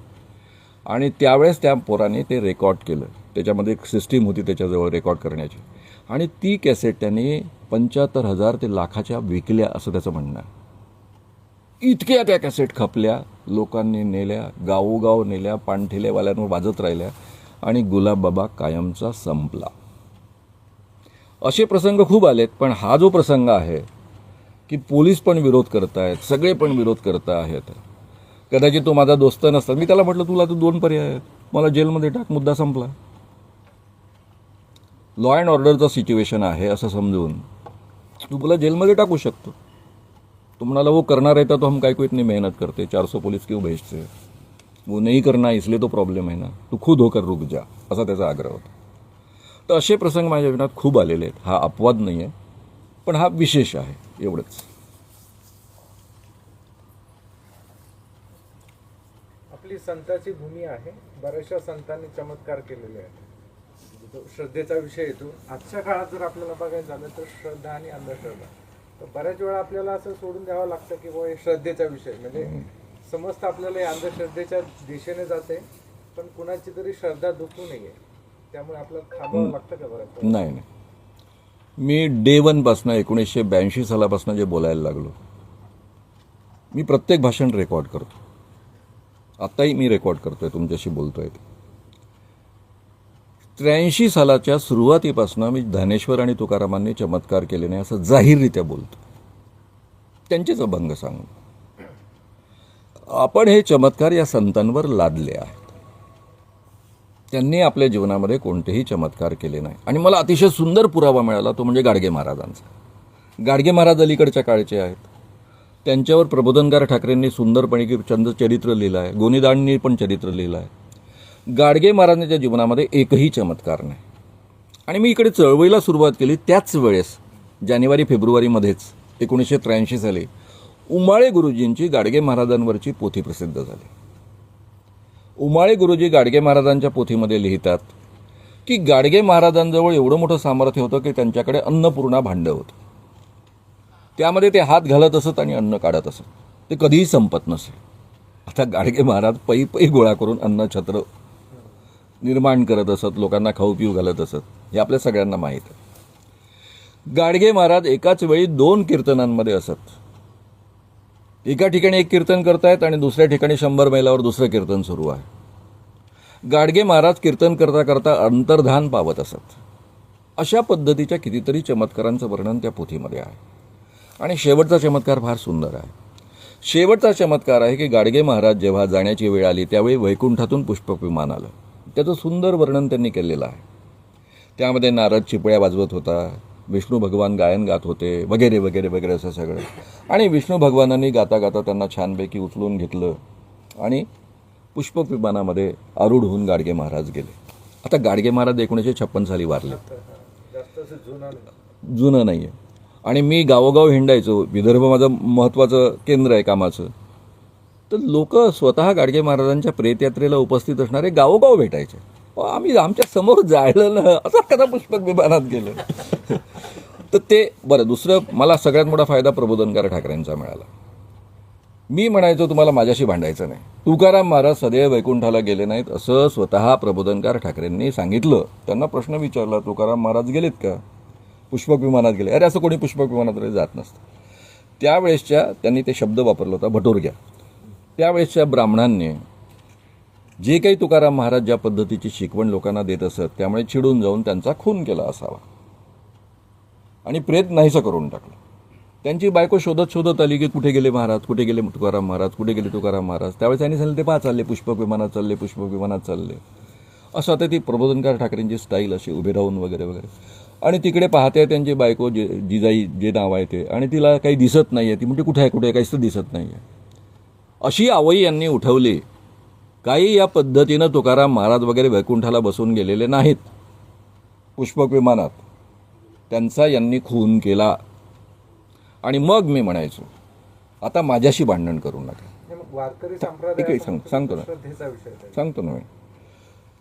आणि त्यावेळेस त्या पोराने ते रेकॉर्ड केलं. त्याच्यामध्ये एक सिस्टीम होती त्याच्याजवळ रेकॉर्ड करण्याची, आणि ती कॅसेट त्यांनी 75,000 ते लाखाच्या विकल्या, असं त्याचं म्हणणं आहे. इतक्या त्या कॅसेट खपल्या, लोकांनी नेल्या, गावोगाव नेल्या, पाणठेलेवाल्यांवर वाजत राहिल्या, आणि गुलाबबाबा कायमचा संपला. असे प्रसंग खूप आलेत, पण हा जो प्रसंग आहे की पोलीस पण विरोध करतायत, सगळे पण विरोध करत आहेत. कदाचित तो माझा दोस्त नसता, मी त्याला म्हटलं तुला तर 2 पर्याय आहेत, मला जेलमध्ये टाक, मुद्दा संपला. लॉ अँड ऑर्डरचं सिच्युएशन आहे असं समजून तू मला जेलमध्ये टाकू शकतो. तो म्हणाला, वो करना रहता तो हम काय को इतनी मेहनत करते, 400 पुलिस क्यों भेजते, वो नहीं करना इसलिए तो प्रॉब्लेम है ना, तू खुद होकर रुक जा, असा त्याचा आग्रह होता. तर असे प्रसंग माझ्या जीवनात खूप आलेले आहेत. हा अपवाद नाही आहे, पण हा विशेष आहे, एवढंच. संतांची भूमी आहे. बऱ्याचशा संतांनी चमत्कार केलेले आहेत. जो श्रद्धेचा विषय येतो. आजच्या काळात जर आपल्याला बघायचं झालं तर श्रद्धा आणि अंधश्रद्धा, तर बऱ्याच वेळा आपल्याला असं सोडून द्यावं लागतं की बुवा हे श्रद्धेचा विषय, म्हणजे समस्त आपल्याला या अंधश्रद्धेच्या दिशेने जाते, पण कुणाची तरी श्रद्धा दुखू नये, त्यामुळे आपल्याला थांबावं लागतं का बऱ्याच वेळा? नाही. मी डे वनपासनं 1982 सालापासून जे बोलायला लागलो, मी प्रत्येक भाषण रेकॉर्ड करतो. आत्ताही मी रेकॉर्ड करतोय, तुमच्याशी बोलतोय. 83 सालाच्या सुरुवातीपासून मी ज्ञानेश्वर आणि तुकारामांनी चमत्कार केले नाही असं जाहीररित्या बोलतो, त्यांचेच अभंग सांगून. आपण हे चमत्कार या संतांवर लादले आहेत. त्यांनी आपल्या जीवनामध्ये कोणतेही चमत्कार केले नाही. आणि मला अतिशय सुंदर पुरावा मिळाला, तो म्हणजे गाडगे महाराजांचा. गाडगे महाराज अलीकडच्या काळचे आहेत. त्यांच्यावर प्रबोधनकार ठाकरेंनी सुंदरपणे चरित्र लिहिलं आहे, गोनीदांनी पण चरित्र लिहिलं आहे. गाडगे महाराजांच्या जीवनामध्ये एकही चमत्कार नाही. आणि मी इकडे चळवळीला सुरुवात केली त्याच वेळेस, जानेवारी-फेब्रुवारीमध्येच 1983 साली उमाळे गुरुजींची गाडगे महाराजांवरची पोथी प्रसिद्ध झाली. उमाळे गुरुजी गाडगे महाराजांच्या पोथीमध्ये लिहितात की गाडगे महाराजांजवळ एवढं मोठं सामर्थ्य होतं की त्यांच्याकडे अन्नपूर्णा भांडं होतं. त्यामध्ये ते हात घालत असत आणि अन्न काढत असत, ते कधीही संपत नसे. आता गाडगे महाराज पै गोळा करून अन्न छत्र निर्माण करत असत, लोकांना खाऊ पिऊ घालत असत, हे आपल्या सगळ्यांना माहीत आहे. गाडगे महाराज एकाच वेळी 2 कीर्तनांमध्ये असत. एका ठिकाणी एक कीर्तन करतायत आणि दुसऱ्या ठिकाणी 100 मैलावर दुसरं कीर्तन सुरू आहे. गाडगे महाराज कीर्तन करता करता अंतर्धान पावत असत. अशा पद्धतीच्या कितीतरी चमत्कारांचं वर्णन त्या पोथीमध्ये आहे. आणि शेवटचा चमत्कार फार सुंदर आहे. शेवटचा चमत्कार आहे की गाडगे महाराज जेव्हा जाण्याची वेळ आली त्यावेळी वैकुंठातून पुष्पक विमान आलं. त्याचं सुंदर वर्णन त्यांनी केलेलं आहे. त्यामध्ये नारद चिपळ्या वाजवत होता, विष्णू भगवान गायन गात होते, वगैरे वगैरे वगैरे असं सगळं. आणि विष्णू भगवानांनी गाता गाता त्यांना छानपैकी उचलून घेतलं आणि पुष्पक विमानामध्ये आरूढ होऊन गाडगे महाराज गेले. आता गाडगे महाराज 1956 साली वारले, जास्त असं जुनं नाही आहे. आणि मी गावोगाव हिंडायचो, विदर्भ माझं महत्त्वाचं केंद्र आहे कामाचं, तर लोक स्वतः गाडगे महाराजांच्या प्रेतयात्रेला उपस्थित असणारे गावोगाव भेटायचे. आम्ही आमच्या समोर जायलं ना, असं कदा पुष्पक विमानात गेलं. तर ते बरं. दुसरं, मला सगळ्यात मोठा फायदा प्रबोधनकार ठाकरेंचा मिळाला. मी म्हणायचो तुम्हाला माझ्याशी भांडायचं नाही. तुकाराम महाराज सदैव वैकुंठाला गेले नाहीत असं स्वतः प्रबोधनकार ठाकरेंनी सांगितलं. त्यांना प्रश्न विचारला, तुकाराम महाराज गेलेत का? पुष्पक विमानात गेले. अरे असं कोणी पुष्पक विमानात जात नसतं. त्यावेळेसच्या त्यांनी ते शब्द वापरला होता, भटोरग्या. त्यावेळेसच्या ब्राह्मणांनी जे काही तुकाराम महाराज ज्या पद्धतीची शिकवण लोकांना देत असत, त्यामुळे चिडून जाऊन त्यांचा खून केला असावा आणि प्रेत नाहीसं करून टाकलं. त्यांची बायको शोधत शोधत आली की कुठे गेले महाराज, कुठे गेले तुकाराम महाराज, कुठे गेले तुकाराम महाराज. त्यावेळेस त्यांनी सांगितलं ते पहा चालले, पुष्पक विमानात चालले, पुष्पक विमानात चालले. असं आता ती प्रबोधनकार ठाकरेंची स्टाईल अशी उभे राहून वगैरे वगैरे. आणि तिकडे पाहते त्यांची बायको जिजाई जे नाव आहे ते, आणि तिला काही दिसत नाही आहे. ती म्हणते कुठे आहे, कुठे आहे, काहीच तर दिसत नाही आहे. अशी आवई यांनी उठवली. काही या पद्धतीनं तुकाराम महाराज वगैरे वैकुंठाला बसून गेलेले नाहीत. पुष्पक विमानात त्यांचा यांनी खून केला. आणि मग मी म्हणायचो आता माझ्याशी भांडण करू नका. वारकरी इकडे संप्रदाय सांगतो ना, श्रद्धेचा विषय आहे. सांगतो ना मी.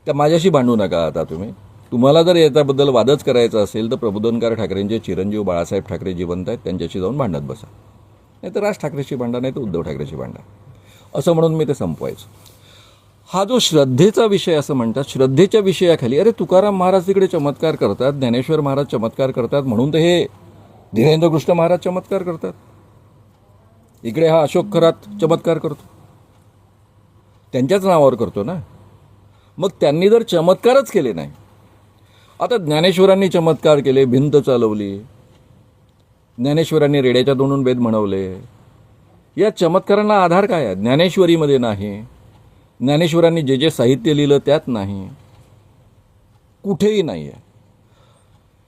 त्या माझ्याशी भांडू नका आता तुम्ही. तुम्हाला जर याच्याबद्दल वादच करायचा असेल तर प्रबोधनकार ठाकरेंचे चिरंजीव बाळासाहेब ठाकरे जिवंत आहेत, त्यांच्याशी जाऊन भांडत बसा. नाही तर राज ठाकरेशी भांडा, नाही तर उद्धव ठाकरेशी भांडा, असं म्हणून मी ते संपवायचो. हा जो श्रद्धेचा विषय असं म्हणतात, श्रद्धेच्या विषयाखाली अरे तुकाराम महाराज तिकडे चमत्कार करतात, ज्ञानेश्वर महाराज चमत्कार करतात, म्हणून तर हे धीरेंद्र कृष्ण महाराज चमत्कार करतात. इकडे हा अशोक खरात चमत्कार करतो, त्यांच्याच नावावर करतो ना. मग त्यांनी जर चमत्कारच केले नाही, आता ज्ञानेश्वरांनी चमत्कार केले, भिंत चालवली, ज्ञानेश्वरांनी रेड्याच्या तोंडून वेद म्हणवले, या चमत्कारांना आधार काय आहे? ज्ञानेश्वरीमध्ये नाही, ज्ञानेश्वरांनी जे जे साहित्य लिहिलं त्यात नाही, कुठेही नाही आहे.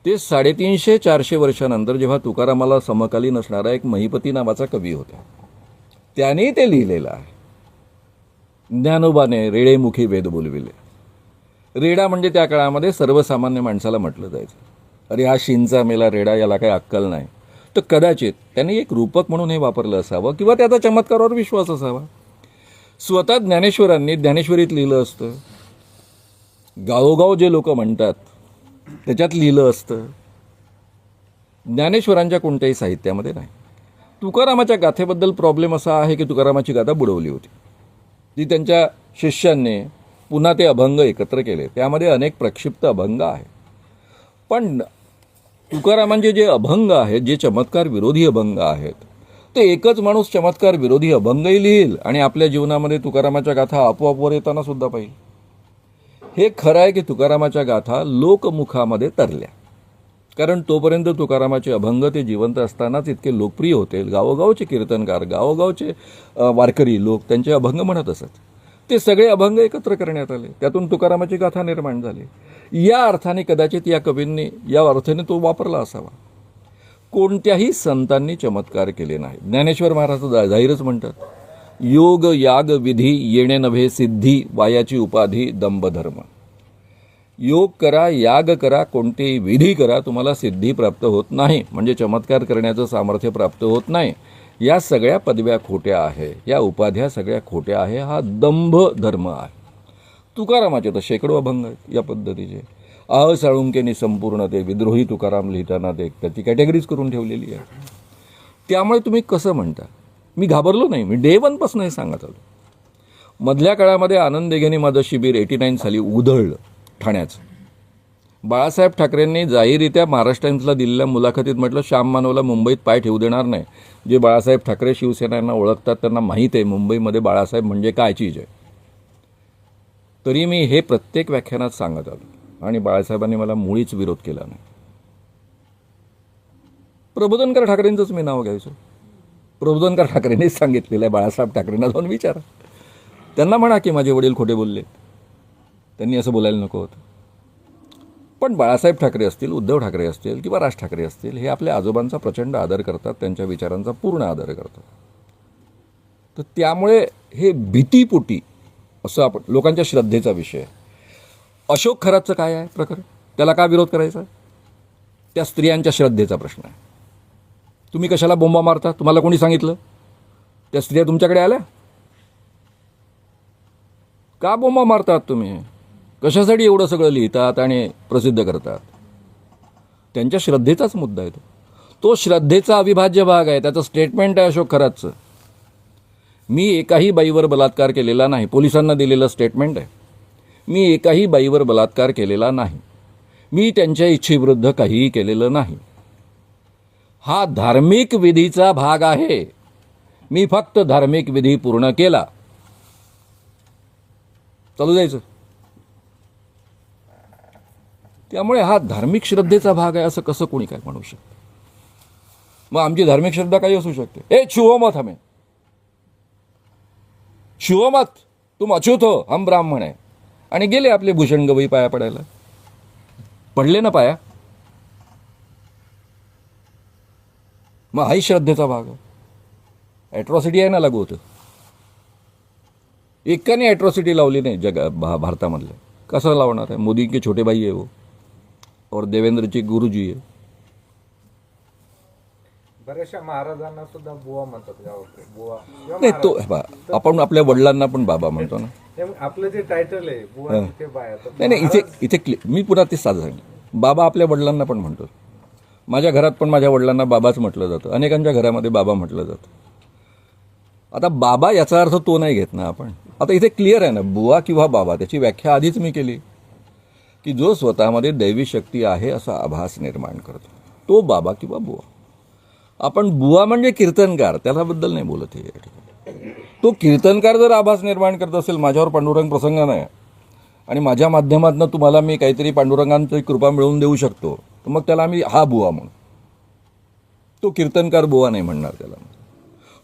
ते 350-400 वर्षानंतर जेव्हा तुकारामाला समकालीन असणारा एक महिपती नावाचा कवी होता, त्याने ते लिहिलेलं आहे. ज्ञानोबाने रेडेमुखी वेद बोलविले. रेडा म्हणजे त्या काळामध्ये सर्वसामान्य माणसाला म्हटलं जायचं, अरे हा शिंचा मेला रेडा, याला काही अक्कल नाही. तर कदाचित त्यांनी एक रूपक म्हणून हे वापरलं असावं किंवा त्याचा चमत्कारावर विश्वास असावा. स्वतः ज्ञानेश्वरांनी ज्ञानेश्वरीत लिहिलं असतं, गावोगाव जे लोक म्हणतात त्याच्यात लिहिलं असतं. ज्ञानेश्वरांच्या कोणत्याही साहित्यामध्ये नाही. तुकारामाच्या गाथेबद्दल प्रॉब्लेम असा आहे की तुकारामाची गाथा बुडवली होती, ती त्यांच्या शिष्यांनी पुन्हा ते अभंग एकत्र केले. त्यामध्ये अनेक प्रक्षिप्त अभंग आहेत. पण तुकारामांचे जे अभंग आहेत, जे चमत्कार विरोधी अभंग आहेत, ते एकच माणूस चमत्कार विरोधी अभंगही लिहिल आणि आपल्या जीवनामध्ये तुकारामाच्या गाथा आपोआप वर येताना सुद्धा पाहिजे. हे खरं आहे की तुकारामाच्या गाथा लोकमुखामध्ये तरल्या, कारण तोपर्यंत तुकारामाचे अभंग ते जिवंत असतानाच इतके लोकप्रिय होते. गावोगावचे कीर्तनकार, गावोगावचे वारकरी लोक त्यांचे अभंग म्हणत असत. ते सगळे अभंग एकत्र करण्यात आले, त्यातून तुकारामाची गाथा निर्माण झाली. या अर्थाने कदाचित या कवींनी या अर्थाने तो वापरला असावा. कोणत्याही संतांनी चमत्कार केले नाही. ज्ञानेश्वर महाराज जाहीरच म्हणतात, योग याग विधी येणे नव्हे सिद्धी, वायाची उपाधी दंभधर्म. योग करा, याग करा, कोणतेही विधी करा, तुम्हाला सिद्धी प्राप्त होत नाही, म्हणजे चमत्कार करण्याचं सामर्थ्य प्राप्त होत नाही. या सगळ्या पदव्या खोट्या आहे, या उपाध्या सगळ्या खोट्या आहे. हा दंभ धर्म आहे. तुकारामाचे तर शेकडो अभंग आहेत या पद्धतीचे. आह साळुंकेनी संपूर्ण ते विद्रोही तुकाराम लिहिताना ते त्याची कॅटेगरीज करून ठेवलेली आहे. त्यामुळे तुम्ही कसं म्हणता? मी घाबरलो नाही, मी डे 1 पासून हे सांगत आलो. मधल्या काळामध्ये आनंद दिघेने माझं शिबिर 89 साली उधळलं ठाण्याचं. बाळासाहेब ठाकरेंनी जाहीररित्या महाराष्ट्र टाइम्सला दिलेल्या मुलाखतीत म्हटलं, श्याम मानवला मुंबईत पाय ठेवू देणार नाही. जे बाळासाहेब ठाकरे शिवसेनांना ओळखतात त्यांना माहीत आहे मुंबईमध्ये बाळासाहेब म्हणजे काय चीज आहे. तरी मी हे प्रत्येक व्याख्यानात सांगत आलो आणि बाळासाहेबांनी मला मुळीच विरोध केला नाही. प्रबोधनकर ठाकरेंचंच मी नाव घ्यायचं. प्रबोधनकर ठाकरेंनीच सांगितलेलं आहे, बाळासाहेब ठाकरेंना जाऊन विचारा. त्यांना म्हणा की माझे वडील खोटे बोलले, त्यांनी असं बोलायला नको होतं. पण बाळासाहेब ठाकरे असतील, उद्धव ठाकरे असतील किंवा राज ठाकरे असतील, हे आपल्या आजोबांचा प्रचंड आदर करतात, त्यांच्या विचारांचा पूर्ण आदर करतात. तर त्यामुळे हे भीतीपोटी असं आपण लोकांच्या श्रद्धेचा विषय आहे. अशोक खरातचं काय आहे प्रकरण? त्याला का विरोध करायचा आहे? त्या स्त्रियांच्या श्रद्धेचा प्रश्न आहे. तुम्ही कशाला बोंबा मारता? तुम्हाला कोणी सांगितलं? त्या स्त्रिया तुमच्याकडे आल्या? का बोंबा मारतात तुम्ही? कशासाठी एवढं सगळं लिहितात आणि प्रसिद्ध करतात? त्यांच्या श्रद्धेचाच मुद्दा आहे. तो श्रद्धेचा अविभाज्य भाग आहे. त्याचं स्टेटमेंट आहे अशोक खरातचं. मी एकाही बाईवर बलात्कार केलेला नाही. पोलिसांना दिलेलं स्टेटमेंट आहे. मी एकाही बाईवर बलात्कार केलेला नाही. मी त्यांच्या इच्छेविरुद्ध काहीही केलेलं नाही. हा धार्मिक विधीचा भाग आहे. मी फक्त धार्मिक विधी पूर्ण केला. चालू जायचं. त्यामुळे हा धार्मिक श्रद्धेचा भाग आहे असं कसं कोणी काय म्हणू शकतं? मग आमची धार्मिक श्रद्धा काही असू शकते. ए छुओ मत हमें, छुओ मत, तुम अछूत हो, हम ब्राह्मण आहे. आणि गेले आपले भूषण गवई पाया पडायला. पडले ना पाया. मग हाही श्रद्धेचा भाग आहे. ॲट्रॉसिटी आहे ना लागू होतं. एकाने ॲट्रॉसिटी लावली नाही भारतामधलं. कसं लावणार आहे? मोदी के छोटे भाई आहे वो, और देवेंद्रचे गुरुजी आहे. बऱ्याचशा महाराजांना सुद्धा बुवा म्हणतात गावाकडे. बुवा नाही, तो आपण आपल्या वडिलांना पण बाबा म्हणतो ना. आपलं जे टायटल आहे बुवा ते बाया. नाही, इथे मी पुन्हा ते साधं सांगेन. बाबा आपल्या वडिलांना पण म्हणतो. माझ्या घरात पण माझ्या वडिलांना बाबाच म्हटलं जातं. अनेकांच्या घरामध्ये बाबा म्हटलं जातं. आता बाबा याचा अर्थ तो नाही घेत ना आपण. आता इथे क्लिअर आहे ना, बुवा किंवा बाबा, त्याची व्याख्या आधीच मी केली की जो स्वतःमध्ये दैवी शक्ती आहे असा आभास निर्माण करतो तो बाबा किंवा बुवा. आपण बुवा म्हणजे कीर्तनकार, त्याच्याबद्दल नाही बोलत आहे. तो कीर्तनकार जर आभास निर्माण करत असेल माझ्यावर पांडुरंग प्रसंग नाही आणि माझ्या माध्यमातून तुम्हाला मी काहीतरी पांडुरंगांची कृपा मिळवून देऊ शकतो, तर मग त्याला आम्ही हा बुवा म्हणू. तो कीर्तनकार बुवा नाही म्हणणार त्याला.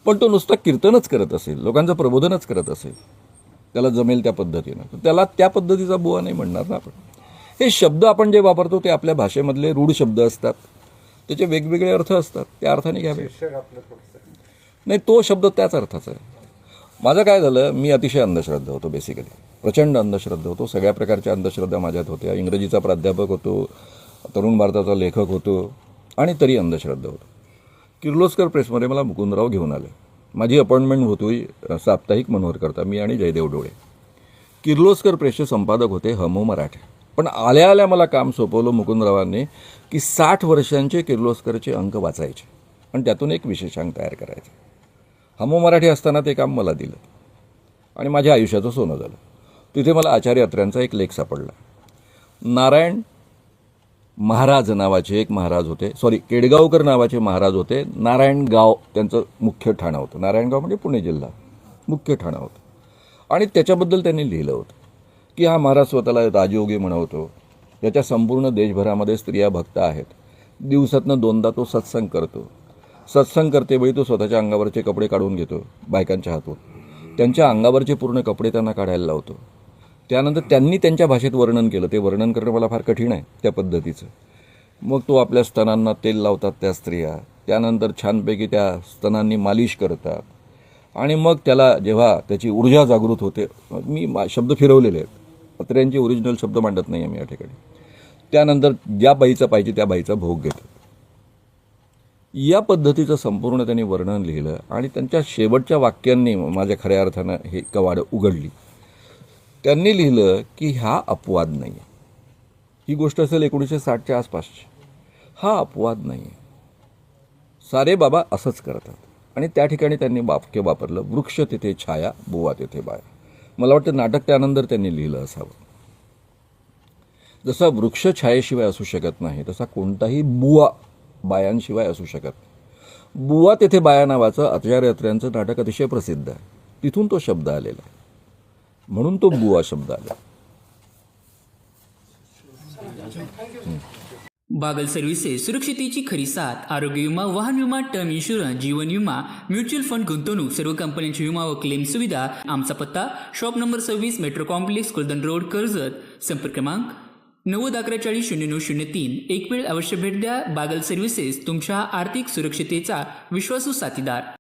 पण तो नुसतं कीर्तनच करत असेल, लोकांचं प्रबोधनच करत असेल, त्याला जमेल त्या पद्धतीनं, तर त्याला त्या पद्धतीचा बुवा नाही म्हणणार ना आपण. हे शब्द आपण जे वापरतो ते आपल्या भाषेमधले रूढ शब्द असतात, त्याचे वेगवेगळे अर्थ असतात. त्या अर्थाने घ्यावे. नाही, तो शब्द त्याच अर्थाचा आहे. माझं काय झालं, मी अतिशय अंधश्रद्धा होतो. बेसिकली प्रचंड अंधश्रद्धा होतो. सगळ्या प्रकारच्या अंधश्रद्धा माझ्यात होत्या. इंग्रजीचा प्राध्यापक होतो, तरुण भारताचा लेखक होतो आणि तरी अंधश्रद्धा होतो. किर्लोस्कर प्रेसमध्ये मला मुकुंदराव घेऊन आले. माझी अपॉइंटमेंट होती साप्ताहिक मनोहर करता, मी आणि जयदेव डोळे. किर्लोस्कर प्रेसचे संपादक होते हमो मराठे. पण आल्या आल्या मला काम सोपवलं मुकुंदरावांनी की 60 वर्षांचे किर्लोस्करचे अंक वाचायचे आणि त्यातून एक विशेषांक तयार करायचे. हमो मराठी असताना ते काम मला दिलं आणि माझ्या आयुष्याचं सोनं झालं. तिथे मला आचार्य अत्र्यांचा एक लेख सापडला. नारायण महाराज नावाचे एक महाराज होते, केडगावकर नावाचे महाराज होते. नारायणगाव त्यांचं मुख्य ठाणं होतं. नारायणगाव म्हणजे पुणे जिल्हा मुख्य ठाणं होतं. आणि त्याच्याबद्दल त्यांनी लिहिलं होतं की हा महाराज स्वतःला राजयोगी म्हणवतो, याच्या संपूर्ण देशभरामध्ये स्त्रिया भक्त आहेत, दिवसातनं 2दा तो सत्संग करतो. सत्संग करतेवेळी तो स्वतःच्या अंगावरचे कपडे काढून घेतो बायकांच्या हातून, त्यांच्या अंगावरचे पूर्ण कपडे त्यांना काढायला लावतो. त्यानंतर त्यांनी त्यांच्या भाषेत वर्णन केलं. ते वर्णन करणं मला फार कठीण आहे त्या पद्धतीचं. मग तो आपल्या स्तनांना तेल लावतात त्या स्त्रिया, त्यानंतर छानपैकी त्या स्तनांनी मालिश करतात आणि मग त्याला जेव्हा त्याची ऊर्जा जागृत होते, मी शब्द फिरवलेले आहेत, अत्र्यांचे ओरिजिनल शब्द मांडत नाही आहे मी या ठिकाणी, त्यानंतर ज्या बाईचा पाहिजे त्या बाईचा भोग घेतात. या पद्धतीचं संपूर्ण त्यांनी वर्णन लिहिलं आणि त्यांच्या शेवटच्या वाक्यांनी माझ्या खऱ्या अर्थानं हे कवाडं उघडली. त्यांनी लिहिलं की हा अपवाद नाही आहे. ही गोष्ट असेल 1960च्या आसपासची. हा अपवाद नाही आहे, सारे बाबा असंच करतात. आणि त्या ठिकाणी त्यांनी वाक्य वापरलं, वृक्ष तेथे छाया, बुवा तेथे बाया. मला वाटतं नाटक त्यानंतर त्यांनी लिहिलं असावं. जसा वृक्ष छायेशिवाय असू शकत नाही, तसा कोणताही बुवा बायांशिवाय असू शकत नाही. बुवा तेथे बाया नावाचं आचार्य अत्र्यांचं नाटक अतिशय प्रसिद्ध आहे. तिथून तो शब्द आलेला आहे, म्हणून तो बुवा शब्द आला. बागल सर्व्हिसेस सुरक्षितेची खरी साथ. आरोग्य विमा, वाहन विमा, टर्म इन्शुरन्स, जीवन विमा, म्युच्युअल फंड, गुंतवणूक, सर्व कंपन्यांची विमा व क्लेम सुविधा. आमचा पत्ता shop number 26, metro complex, Kuldan road, Karjat. संपर्क क्रमांक 9011400903. एक वेळ अवश्य भेट द्या. बागल सर्व्हिसेस, तुमच्या आर्थिक सुरक्षितेचा विश्वासू साथीदार.